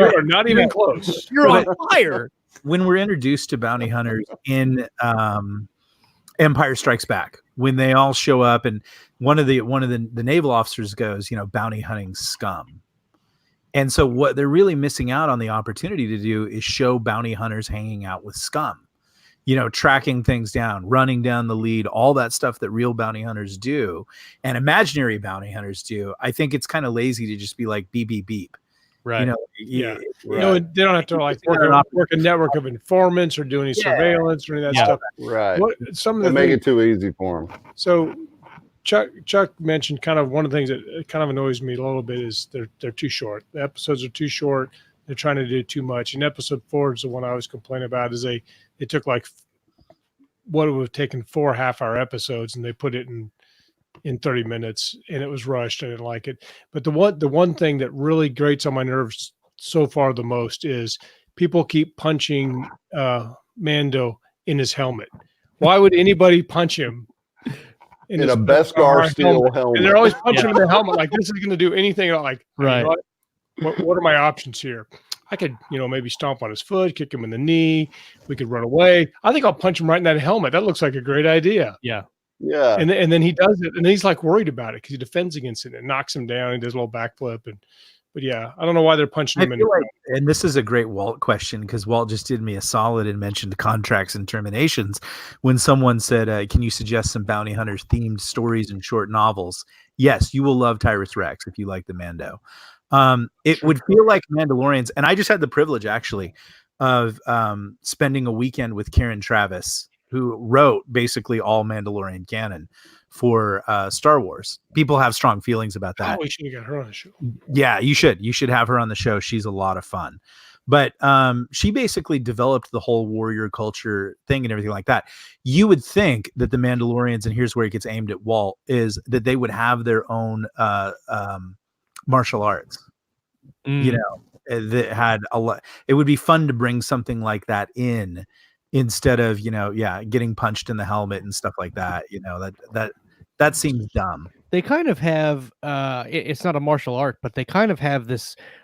are not even close. You're on fire. When we're introduced to bounty hunters in Empire Strikes Back, when they all show up and one of the naval officers goes, bounty hunting scum. And so what they're really missing out on the opportunity to do is show bounty hunters hanging out with scum, tracking things down, running down the lead, all that stuff that real bounty hunters do and imaginary bounty hunters do. I think it's kind of lazy to just be like beep, beep, beep. Right. Yeah. Right. No, they don't have to like work a network of informants or do any surveillance or any of that stuff. Right. Some of They the make things, it too easy for them. so Chuck mentioned kind of one of the things that kind of annoys me a little bit is they're too short. The episodes are too short. They're trying to do too much. And episode 4 is the one I was complaining about. Is they took like what it would have taken 4 half-hour episodes and they put it in 30 minutes and it was rushed. I didn't like it. But the one thing that really grates on my nerves so far the most is people keep punching Mando in his helmet. Why would anybody punch him In his a Beskar steel helmet. And they're always punching him in the helmet like this is going to do anything. Like, Right. What are my options here? I could, maybe stomp on his foot, kick him in the knee. We could run away. I think I'll punch him right in that helmet. That looks like a great idea. Yeah. Yeah. And then he does it, and then he's like worried about it because he defends against it and knocks him down. He does a little backflip, but yeah, I don't know why they're punching I him in. feel like, and this is a great Walt question because Walt just did me a solid and mentioned contracts and terminations. When someone said, "Can you suggest some bounty hunters themed stories and short novels?" Yes, you will love Tyrus Rex if you like the Mando. It would feel like Mandalorians, and I just had the privilege actually of spending a weekend with Karen Travis, who wrote basically all Mandalorian canon for Star Wars. People have strong feelings about that. Oh, we should have got her on the show. Yeah, you should have her on the show. She's a lot of fun. But she basically developed the whole warrior culture thing and everything like that. You would think that the Mandalorians, and here's where it gets aimed at Walt, is that they would have their own martial arts. You know, that had a lot. It would be fun to bring something like that in instead of, getting punched in the helmet and stuff like that. That seems dumb. They kind of have it's not a martial art, but they kind of have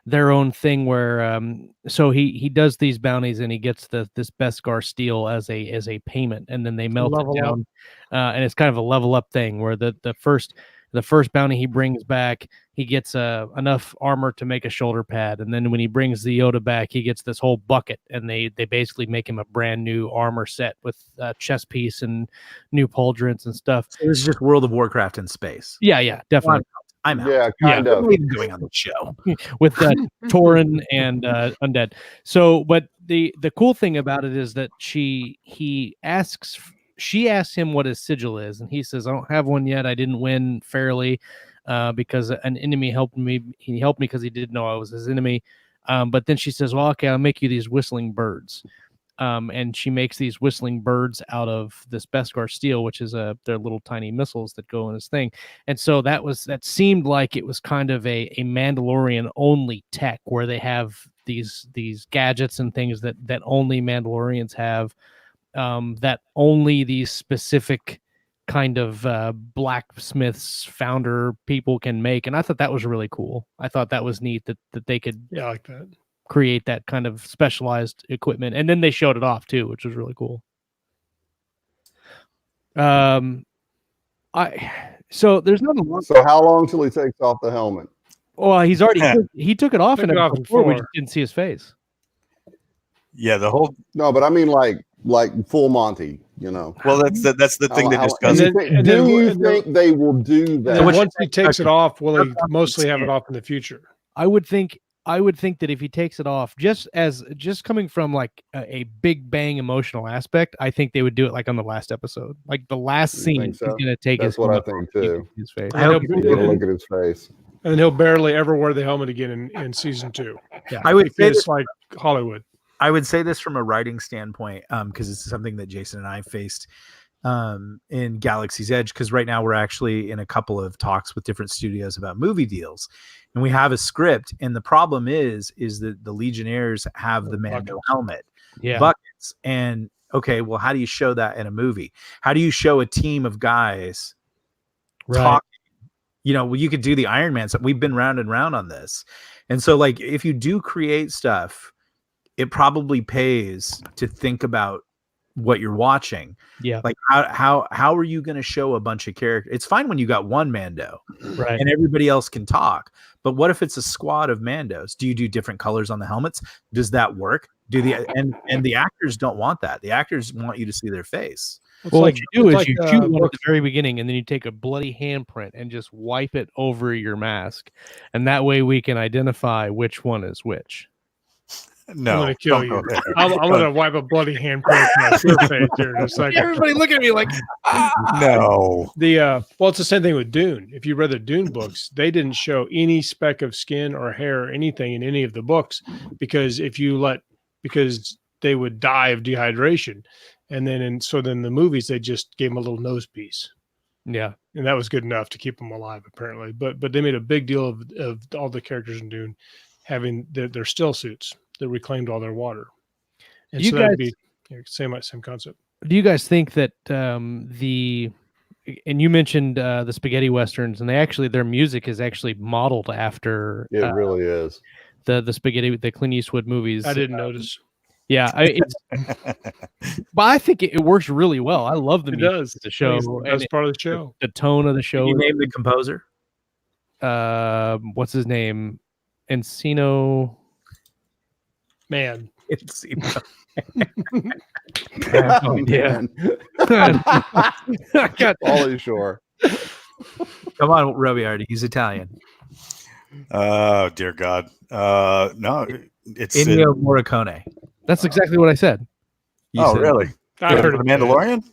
their own thing where so he does these bounties and he gets this Beskar steel as a payment, and then they melt Level it down, and it's kind of a level up thing where the first bounty he brings back, he gets enough armor to make a shoulder pad, and then when he brings the Yoda back, he gets this whole bucket, and they basically make him a brand new armor set with chest piece and new pauldrons and stuff. So this is just World of Warcraft in space. Yeah, definitely. I'm out. Yeah, kind of. What are you doing on the show? With Tauren and undead. So, but the cool thing about it is that she asks him what his sigil is, and he says, "I don't have one yet. I didn't win fairly because an enemy helped me. He helped me because he didn't know I was his enemy." But then she says, "Well, okay, I'll make you these whistling birds." And she makes these whistling birds out of this Beskar steel, which is their little tiny missiles that go in this thing. And so that seemed like it was kind of a Mandalorian only tech, where they have these gadgets and things that only Mandalorians have, that only these specific kind of blacksmiths founder people can make. And I thought that was really cool. I thought that was neat that they could I like that. Create that kind of specialized equipment, and then they showed it off too, which was really cool. So there's not a lot. So how long till he takes off the helmet? Well, he's already he took it off Took in it off before. We before. just didn't see his face. Yeah, the whole. No, but I mean like full Monty. Well, that's the thing they discussed. Do you think they will do that? And once he takes it off, will he mostly have it off in the future? I would think that if he takes it off, just coming from like a big bang emotional aspect, I think they would do it like on the last episode, like the last scene. He's gonna take That's what I think too. His face. I hope Look at his face. And he'll barely ever wear the helmet again in season 2. Yeah, I would say it's like Hollywood. I would say this from a writing standpoint, because it's something that Jason and I faced in Galaxy's Edge, because right now we're actually in a couple of talks with different studios about movie deals, and we have a script, and the problem is that the Legionnaires have the Mando helmet, buckets, and okay, well, how do you show that in a movie? How do you show a team of guys talking? You could do the Iron Man stuff. We've been round and round on this, and so like if you do create stuff, it probably pays to think about what you're watching. Yeah. Like how are you going to show a bunch of characters? It's fine when you got one Mando, right, and everybody else can talk. But what if it's a squad of Mandos? Do you do different colors on the helmets? Does that work? And the actors don't want that. The actors want you to see their face. Well, what you do is you shoot one at the very beginning, and then you take a bloody handprint and just wipe it over your mask, and that way we can identify which one is which. No, I'm gonna kill you. I'm gonna wipe a bloody handprint on your face here in a second. Everybody look at me like, no. Well, it's the same thing with Dune. If you read the Dune books, they didn't show any speck of skin or hair or anything in any of the books because because they would die of dehydration, and then then the movies they just gave them a little nose piece. Yeah, and that was good enough to keep them alive apparently. But they made a big deal of all the characters in Dune having their still suits that reclaimed all their water. And so that'd be same concept. Do you guys think that and you mentioned the spaghetti westerns, and their music is actually modeled after It really is the Clint Eastwood movies. I didn't notice. Yeah, but I think it works really well. I love the music of the show. That's part of the show. The tone of the show. Can you name the composer? What's his name? Encino. Man. Encino. Oh, man. Pauly Shore. Come on, Robiardi. He's Italian. Oh, dear God. No, it's Ennio Morricone. That's exactly what I said. Really? I heard The it. Mandalorian.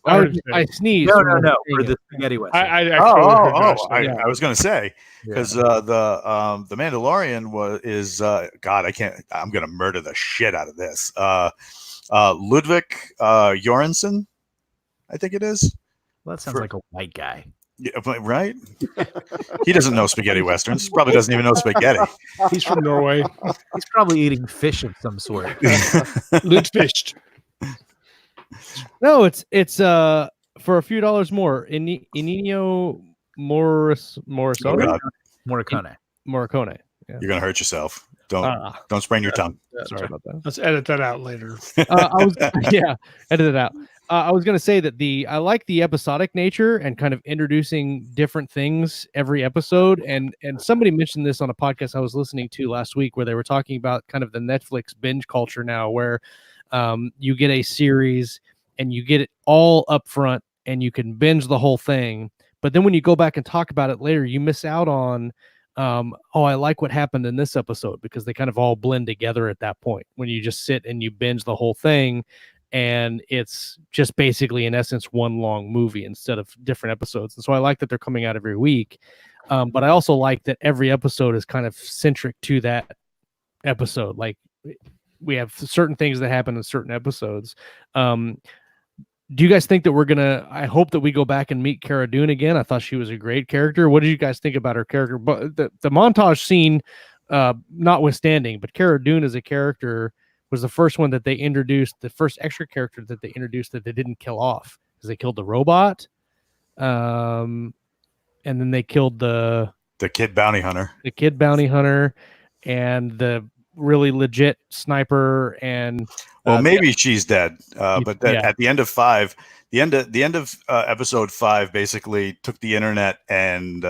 I sneezed. No, when no, I was no. saying For it. the spaghetti western. I totally heard Josh say I, that. I was going to say because the Mandalorian is God. I'm going to murder the shit out of this. Ludwig Göransson, I think it is. Well, that sounds like a white guy. Yeah, right? He doesn't know spaghetti westerns. Probably doesn't even know spaghetti. He's from Norway. He's probably eating fish of some sort. Lutefisk. No, it's for a few dollars more. Ennio Morricone. Oh, God. Morricone. Morricone. You're going to hurt yourself. Don't Ah, sprain your tongue. sorry about that. Let's edit that out later. I was yeah, edit it out. I was gonna say that I like the episodic nature and kind of introducing different things every episode. And somebody mentioned this on a podcast I was listening to last week where they were talking about kind of the Netflix binge culture now, where you get a series and you get it all up front and you can binge the whole thing. But then when you go back and talk about it later, you miss out on I like what happened in this episode, because they kind of all blend together at that point when you just sit and you binge the whole thing, and it's just basically in essence one long movie instead of different episodes. And so I like that they're coming out every week, but I also like that every episode is kind of centric to that episode. Like we have certain things that happen in certain episodes. Do you guys think that I hope that we go back and meet Cara Dune again? I thought she was a great character. What did you guys think about her character? But the montage scene, notwithstanding, but Cara Dune as a character was the first one that they introduced, the first extra character that they introduced that they didn't kill off, because they killed the robot. And then they killed the kid bounty hunter. The kid bounty hunter and the really legit sniper, and maybe she's dead, but at the end of 5, the end of episode 5 basically took the internet, and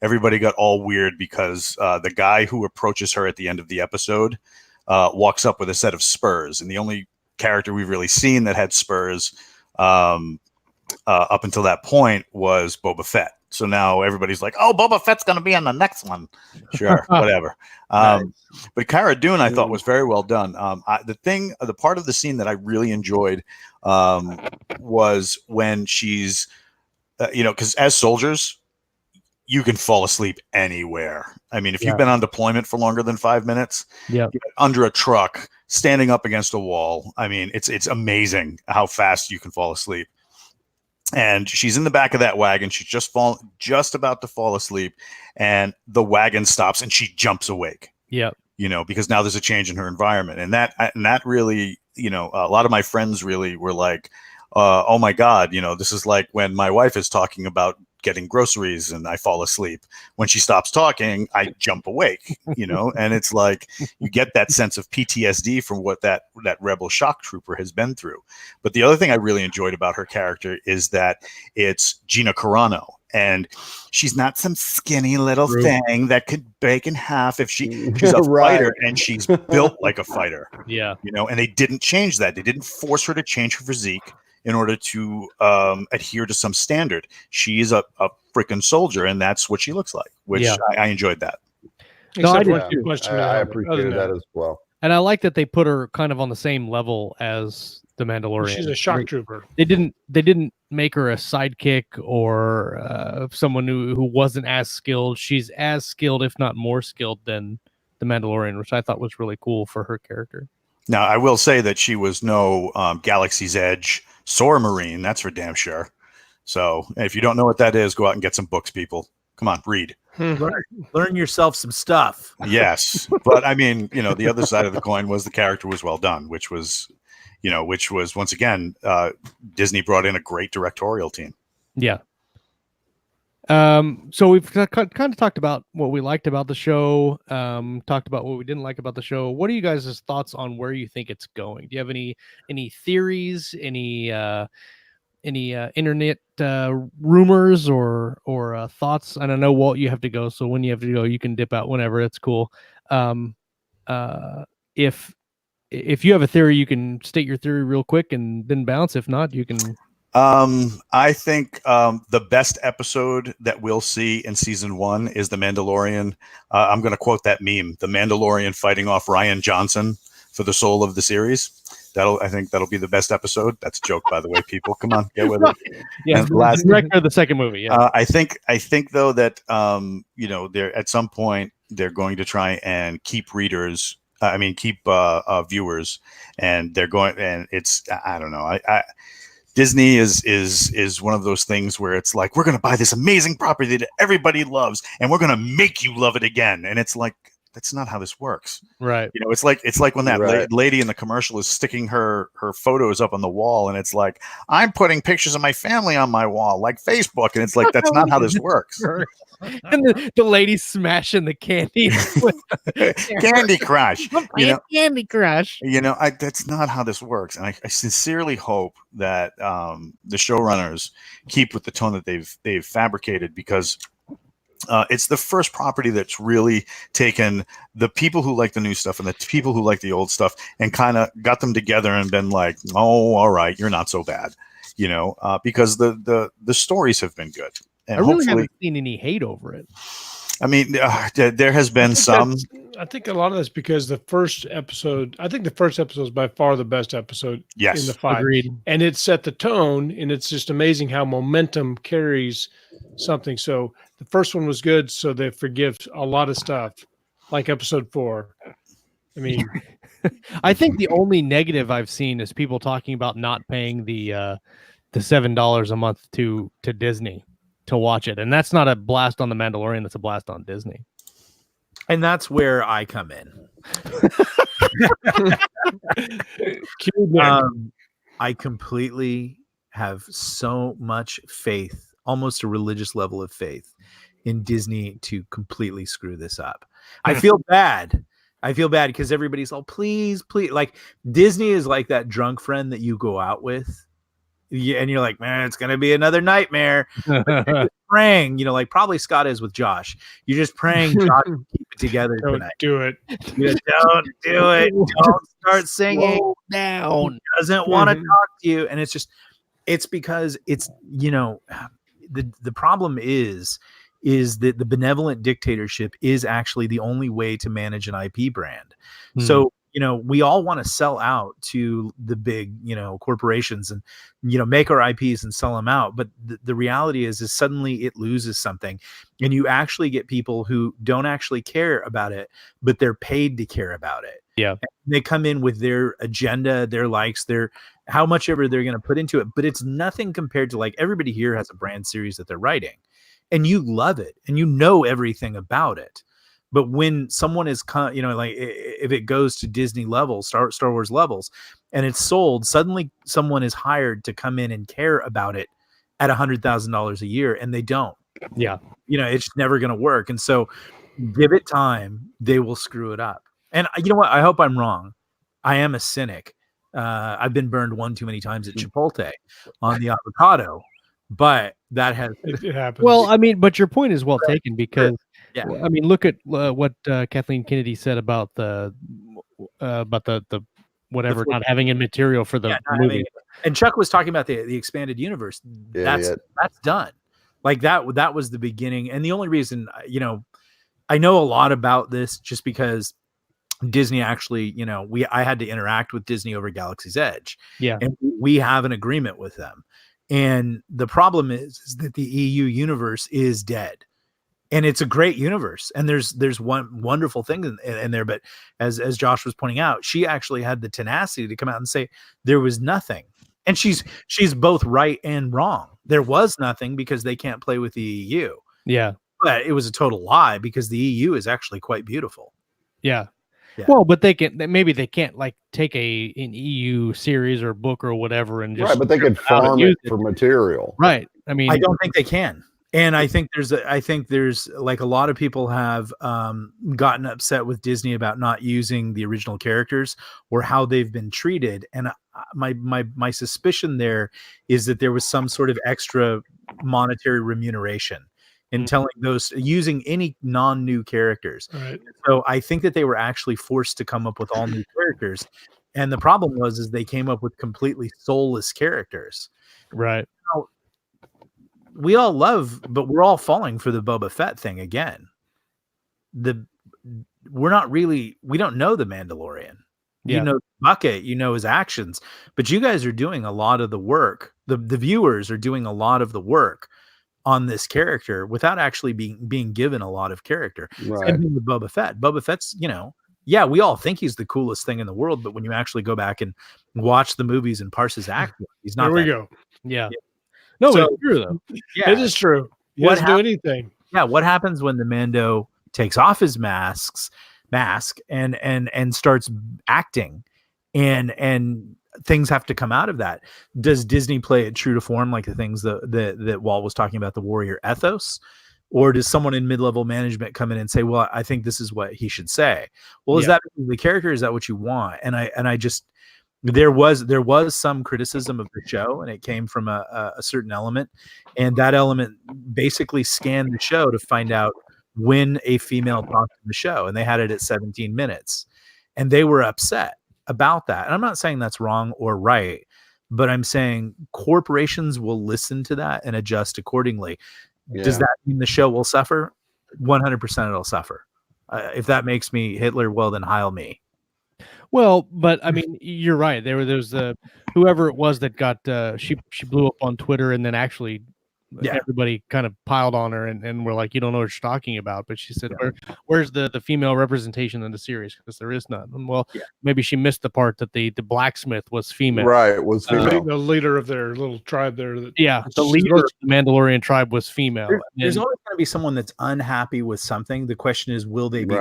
everybody got all weird because the guy who approaches her at the end of the episode walks up with a set of spurs, and the only character we've really seen that had spurs up until that point was Boba Fett. So now everybody's like, "Oh, Boba Fett's going to be on the next one." Sure, whatever. But Cara Dune, I thought, was very well done. The part of the scene that I really enjoyed was when she's, because as soldiers, you can fall asleep anywhere. I mean, if you've been on deployment for longer than 5 minutes, under a truck, standing up against a wall, I mean, it's amazing how fast you can fall asleep. And she's in the back of that wagon. She's just about to fall asleep, and the wagon stops, and she jumps awake. Yep. Because now there's a change in her environment, and that really, a lot of my friends really were like, "Oh my God, this is like when my wife is talking about getting groceries and I fall asleep. When she stops talking, I jump awake." And it's like you get that sense of PTSD from what that rebel shock trooper has been through. But the other thing I really enjoyed about her character is that it's Gina Carano, and she's not some skinny little thing that could break in half if she's a fighter, and she's built like a fighter. Yeah. And they didn't change that. They didn't force her to change her physique in order to adhere to some standard. She's a freaking soldier, and that's what she looks like, which I enjoyed that. No, I I appreciated that as well. And I like that they put her kind of on the same level as the Mandalorian. She's a shock trooper. They didn't make her a sidekick or someone who wasn't as skilled. She's as skilled, if not more skilled, than the Mandalorian, which I thought was really cool for her character. Now, I will say that she was no Galaxy's Edge Sora Marine. That's for damn sure. So if you don't know what that is, go out and get some books, people. Come on, read. Learn yourself some stuff. Yes. But I mean, the other side of the coin was the character was well done, which was once again, Disney brought in a great directorial team. Yeah. So we've kind of talked about what we liked about the show, talked about what we didn't like about the show. What are you guys' thoughts on where you think it's going? Do you have any theories, any internet rumors or thoughts? And I know, Walt, you have to go, so when you have to go, you can dip out whenever. It's cool. If you have a theory, you can state your theory real quick and then bounce. If not, you can. I think the best episode that we'll see in season 1 is The Mandalorian. I'm going to quote that meme, The Mandalorian fighting off Ryan Johnson for the soul of the series. I think that'll be the best episode. That's a joke, by the way, people. Come on, get with it. Yeah, And last, director of the second movie. Yeah, I think though that they're at some point they're going to try and keep readers. Keep viewers, and they're going. And it's I don't know. Disney is one of those things where it's like, we're going to buy this amazing property that everybody loves, and we're going to make you love it again. And it's like, that's not how this works. right. It's like when that lady in the commercial is sticking her photos up on the wall, and it's like, I'm putting pictures of my family on my wall, like Facebook. And it's like, that's not how this works. And the lady smashing the candy. Candy Crush. Candy Crush. That's not how this works. And I sincerely hope that the showrunners keep with the tone that they've fabricated, because it's the first property that's really taken the people who like the new stuff and the people who like the old stuff and kind of got them together and been like, oh, all right, you're not so bad, because the stories have been good. And I really haven't seen any hate over it. There has been some. I think a lot of that's because the first episode is by far the best episode in the 5. Agreed. And it set the tone, and it's just amazing how momentum carries something. So the first one was good, so they forgive a lot of stuff, like episode 4. I think the only negative I've seen is people talking about not paying the $7 a month to Disney to watch it, and that's not a blast on the Mandalorian. That's a blast on Disney. And that's where I come in. I completely have so much faith, almost a religious level of faith, in Disney to completely screw this up. I feel bad. Because everybody's all, please. Like, Disney is like that drunk friend that you go out with. Yeah, and you're like, man, it's gonna be another nightmare. Praying, like probably Scott is with Josh. You're just praying Josh can keep it together tonight. Do it. Don't do it. Don't start singing. Slow down. He doesn't want to talk to you, and it's because it's the problem is that the benevolent dictatorship is actually the only way to manage an IP brand. So we all want to sell out to the big, corporations and, make our IPs and sell them out. But the reality is suddenly it loses something, and you actually get people who don't actually care about it, but they're paid to care about it. Yeah. And they come in with their agenda, their likes, how much ever they're going to put into it. But it's nothing compared to, like, everybody here has a brand series that they're writing, and you love it and everything about it. But when someone is, like, if it goes to Disney levels, Star Wars levels, and it's sold, suddenly someone is hired to come in and care about it at $100,000 a year, and they don't. Yeah. It's never going to work. And so give it time. They will screw it up. And you know what? I hope I'm wrong. I am a cynic. I've been burned one too many times at Chipotle on the avocado, but that has it happens. Well, but your point is well taken, because yeah. Look at what Kathleen Kennedy said about the whatever, not having a material for the movie. And Chuck was talking about the expanded universe. That's done. Like that was the beginning. And the only reason, I know a lot about this just because Disney actually, I had to interact with Disney over Galaxy's Edge. Yeah. And we have an agreement with them. And the problem is that the EU universe is dead. And it's a great universe, and there's one wonderful thing in there. But as Josh was pointing out, she actually had the tenacity to come out and say there was nothing, and she's both right and wrong. There was nothing because they can't play with the EU. Yeah, but it was a total lie because the EU is actually quite beautiful. Yeah. Well, but they can't like take an EU series or book or whatever and just but they could farm it for material. Right. I don't think they can. And I think there's like a lot of people have gotten upset with Disney about not using the original characters or how they've been treated. And my suspicion there is that there was some sort of extra monetary remuneration in using any non-new characters. Right. So I think that they were actually forced to come up with all new characters. And the problem was they came up with completely soulless characters. Right. We all but we're all falling for the Boba Fett thing again. We don't know the Mandalorian. Yeah. You know Bucket, you know his actions, but you guys are doing a lot of the work. The viewers are doing a lot of the work on this character without actually being given a lot of character. Right. Same thing with Boba Fett. Boba Fett's, you know, yeah, we all think he's the coolest thing in the world, but when you actually go back and watch the movies and parse his acting, he's not. There we go. Yeah. No, So- but it's true though. Yeah, It is true. He What doesn't do anything. yeah. What happens when the Mando takes off his mask and starts acting, and things have to come out of that? Does Disney play it true to form, like the things that Walt was talking about, the warrior ethos? Or does someone in mid-level management come in and say, well, I think this is what he should say? Well, is that the character? Is that what you want? And I just, there was some criticism of the show, and it came from a certain element, and that element basically scanned the show to find out when a female talked in the show, and they had it at 17 minutes, and they were upset about that. And I'm not saying that's wrong or right, but I'm saying corporations will listen to that and adjust accordingly. Yeah. Does that mean the show will suffer? 100% it'll suffer. If that makes me Hitler, well, then heil me. Well, but I mean, you're right. There's whoever it was that got she blew up on Twitter, and then actually everybody kind of piled on her and we're like, you don't know what you're talking about. But she said, where's the female representation in the series? Because there is none. And well, maybe she missed the part that the blacksmith was female. Right, was female. The leader of their little tribe there. The leader of the Mandalorian tribe was female. There's always going to be someone that's unhappy with something. The question is, will they be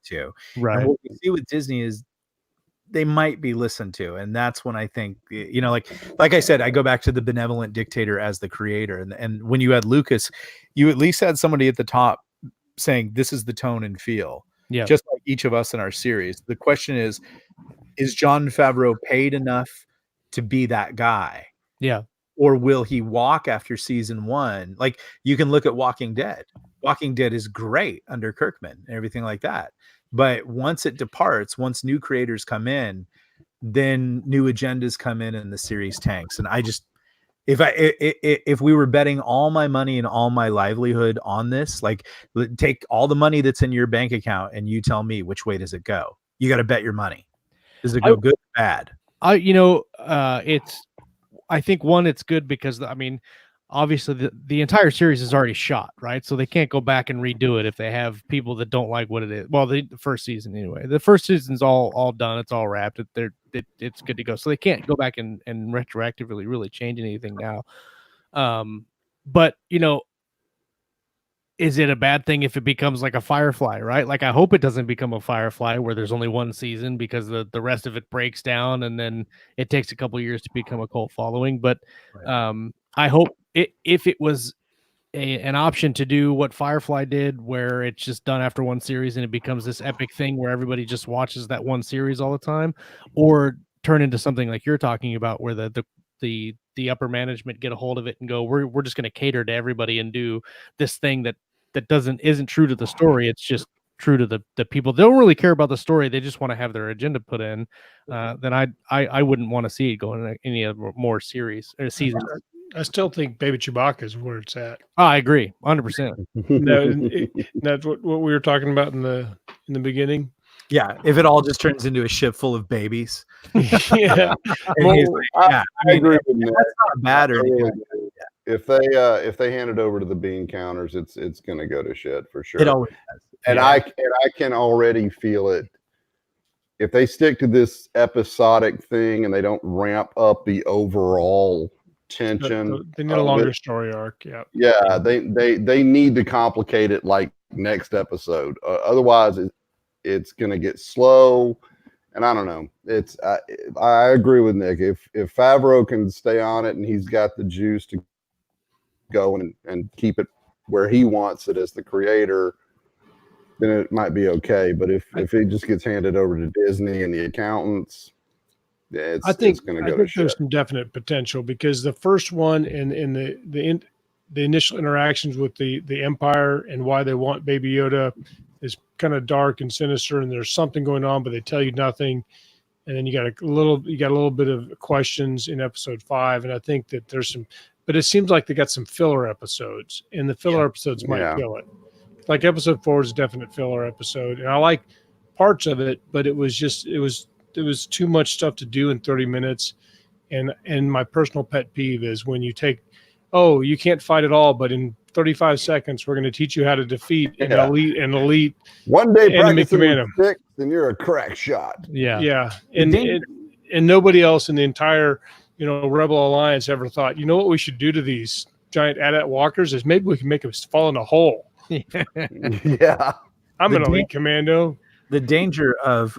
to? Right. And what we see with Disney is they might be listened to, and that's when I think, you know, like I said, I go back to the benevolent dictator as the creator, and when you had Lucas, you at least had somebody at the top saying this is the tone and feel, just like each of us in our series. The question is Jon Favreau paid enough to be that guy? Or will he walk after season 1? Like, you can look at Walking Dead. Walking Dead is great under Kirkman and everything like that. But once it departs, once new creators come in, then new agendas come in and the series tanks. And I just, if we were betting all my money and all my livelihood on this, like, take all the money that's in your bank account and you tell me which way does it go. You got to bet your money. Does it go good or bad? I think one, it's good because, I mean, obviously the entire series is already shot, right? So they can't go back and redo it if they have people that don't like what it is. Well, the first season anyway. The first season's all done. It's all wrapped. It's good to go. So they can't go back and retroactively really change anything now. But you know, is it a bad thing if it becomes like a Firefly, right? Like, I hope it doesn't become a Firefly where there's only one season, because the rest of it breaks down and then it takes a couple years to become a cult following. But I hope if it was an option to do what Firefly did, where it's just done after one series and it becomes this epic thing where everybody just watches that one series all the time, or turn into something like you're talking about, where the upper management get a hold of it and go, we're just going to cater to everybody and do this thing that isn't true to the story. It's just true to the people. They don't really care about the story. They just want to have their agenda put in. Then I wouldn't want to see it go in any other more series or seasons. I still think Baby Chewbacca is where it's at. Oh, I agree, 100%. That's what we were talking about in the beginning. Yeah, if it all just turns into a ship full of babies. Yeah, I agree with that. That's not bad or anything. If they hand it over to the bean counters, it's going to go to shit for sure. It always does. And I can already feel it. If they stick to this episodic thing and they don't ramp up the overall tension, they need a longer story arc. Yeah, they need to complicate it like next episode. Otherwise, it's going to get slow. And I don't know. I agree with Nick. If Favreau can stay on it and he's got the juice to go and keep it where he wants it as the creator, then it might be okay. But if it just gets handed over to Disney and the accountants, it's going to go to shit. There's some definite potential, because the first one and the initial interactions with the Empire and why they want Baby Yoda is kind of dark and sinister, and there's something going on, but they tell you nothing. And then you got a little bit of questions in episode 5, and I think that there's some, but it seems like they got some filler episodes, and the filler episodes might kill it. Like episode 4 is a definite filler episode, and I like parts of it, but it was was too much stuff to do in 30 minutes. And my personal pet peeve is when you take, oh, you can't fight at all, but in 35 seconds, we're going to teach you how to defeat an elite One day enemy practicing with commando. sticks, and you're a crack shot. Yeah. And nobody else in the entire, Rebel Alliance ever thought, what we should do to these giant AT-AT walkers is maybe we can make them fall in a hole. Yeah. I'm an elite commando. The danger of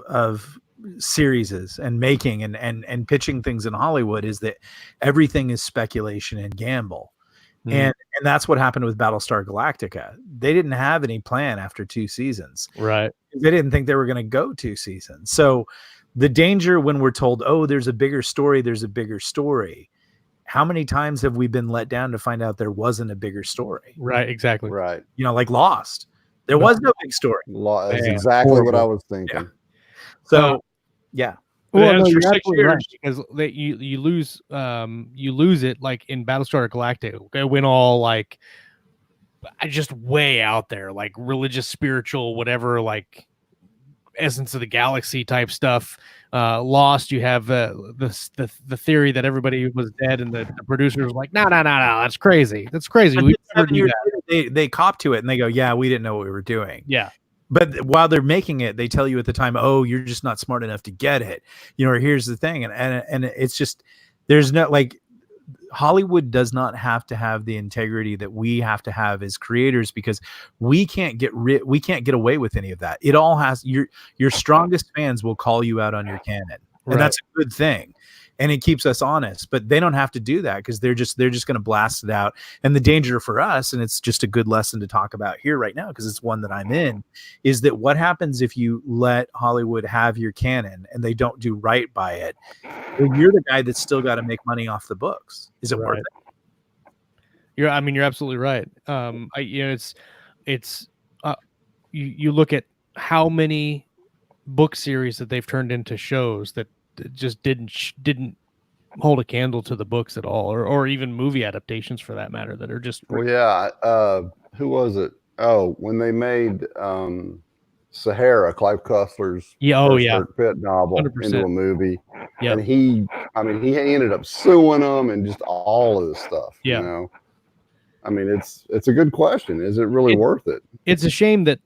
series and making and pitching things in Hollywood is that everything is speculation and gamble. And that's what happened with Battlestar Galactica. They didn't have any plan after 2 seasons. Right. They didn't think they were going to go 2 seasons. So the danger when we're told, oh, there's a bigger story. How many times have we been let down to find out there wasn't a bigger story? Right. Exactly. Right. Like Lost. There was no big story. That's exactly what I was thinking. Yeah. So, yeah. Well, no, for you're 6 absolutely years. right, because you lose it like in Battlestar Galactica. It went all like just way out there, like religious, spiritual, whatever, like essence of the galaxy type stuff. Lost, you have the theory that everybody was dead, and the producers were like, no, that's crazy. That's crazy. We never do that. They cop to it and they go, yeah, we didn't know what we were doing. Yeah. But while they're making it, they tell you at the time, oh, you're just not smart enough to get it. Or here's the thing. And it's just, there's no, like, Hollywood does not have to have the integrity that we have to have as creators, because we can't get away with any of that. It all has your strongest fans will call you out on your canon. And that's a good thing. And it keeps us honest, but they don't have to do that because they're just going to blast it out. And the danger for us, and it's just a good lesson to talk about here right now because it's one that I'm in, is that what happens if you let Hollywood have your canon and they don't do right by it? Well, you're the guy that's still got to make money off the books. Is it worth it? You're absolutely right. You look at how many book series that they've turned into shows that just didn't hold a candle to the books at all, or even movie adaptations for that matter, that are just who was it? Oh, when they made Sahara, Clive Cussler's Dirk Pitt novel 100%. into a movie. Yeah. And he ended up suing them and just all of this stuff. Yeah. It's a good question. Is it really worth it? It's a shame that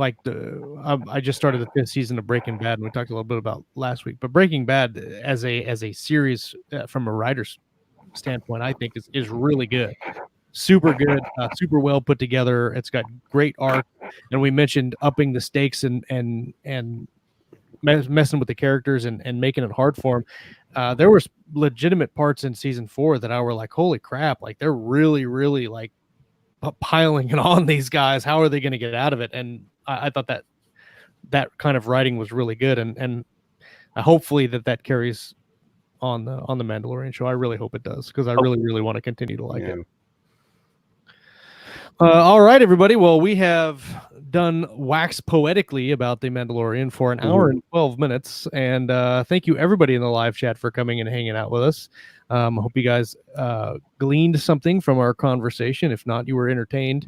I just started the 5th season of Breaking Bad, and we talked a little bit about last week. But Breaking Bad as a series from a writer's standpoint, I think is really good, super good, super well put together. It's got great arc, and we mentioned upping the stakes and messing with the characters and making it hard for them. There was legitimate parts in season 4 that I were like, holy crap! Like they're really, really like piling it on these guys. How are they going to get out of it? And I thought that kind of writing was really good, and hopefully that carries on the Mandalorian show. I really hope it does, because I really, really want to continue to like it. All right, everybody. Well, we have done wax poetically about the Mandalorian for an hour and 12 minutes, and thank you everybody in the live chat for coming and hanging out with us. I hope you guys gleaned something from our conversation. If not, you were entertained.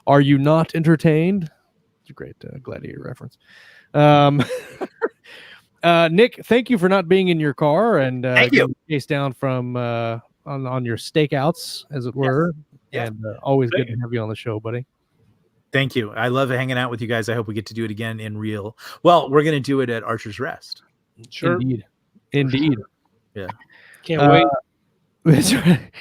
Are you not entertained? It's a great Gladiator reference. Nick, thank you for not being in your car and getting chased down from on your stakeouts, as it were. Yes. And always good to have you on the show, buddy. Thank you. I love hanging out with you guys. I hope we get to do it again in real. Well, we're going to do it at Archer's Rest. Sure. Indeed. Yeah. Can't wait. That's right.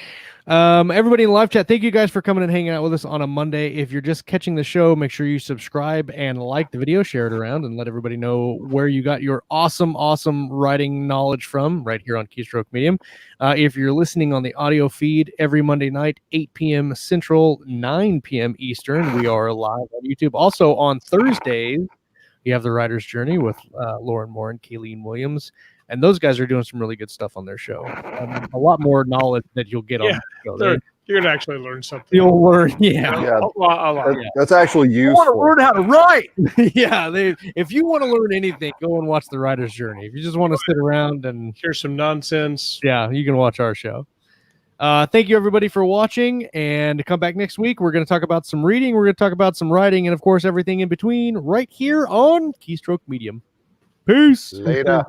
Everybody in the live chat, thank you guys for coming and hanging out with us on a Monday. If you're just catching the show, make sure you subscribe and like the video, share it around, and let everybody know where you got your awesome writing knowledge from, right here on Keystroke Medium. If you're listening on the audio feed every Monday night, 8 p.m. Central, 9 p.m. Eastern, we are live on YouTube. Also on Thursdays, you have The Writer's Journey with Lauren Moore and Kayleen Williams. And those guys are doing some really good stuff on their show. A lot more knowledge that you'll get on the show. You're going to actually learn something. You'll learn, Yeah. A lot. That's actually useful. I want to learn how to write. Yeah. If you want to learn anything, go and watch The Writer's Journey. If you just want to sit around and hear some nonsense, yeah, you can watch our show. Thank you, everybody, for watching. And come back next week. We're going to talk about some reading. We're going to talk about some writing. And, of course, everything in between right here on Keystroke Medium. Peace. Later.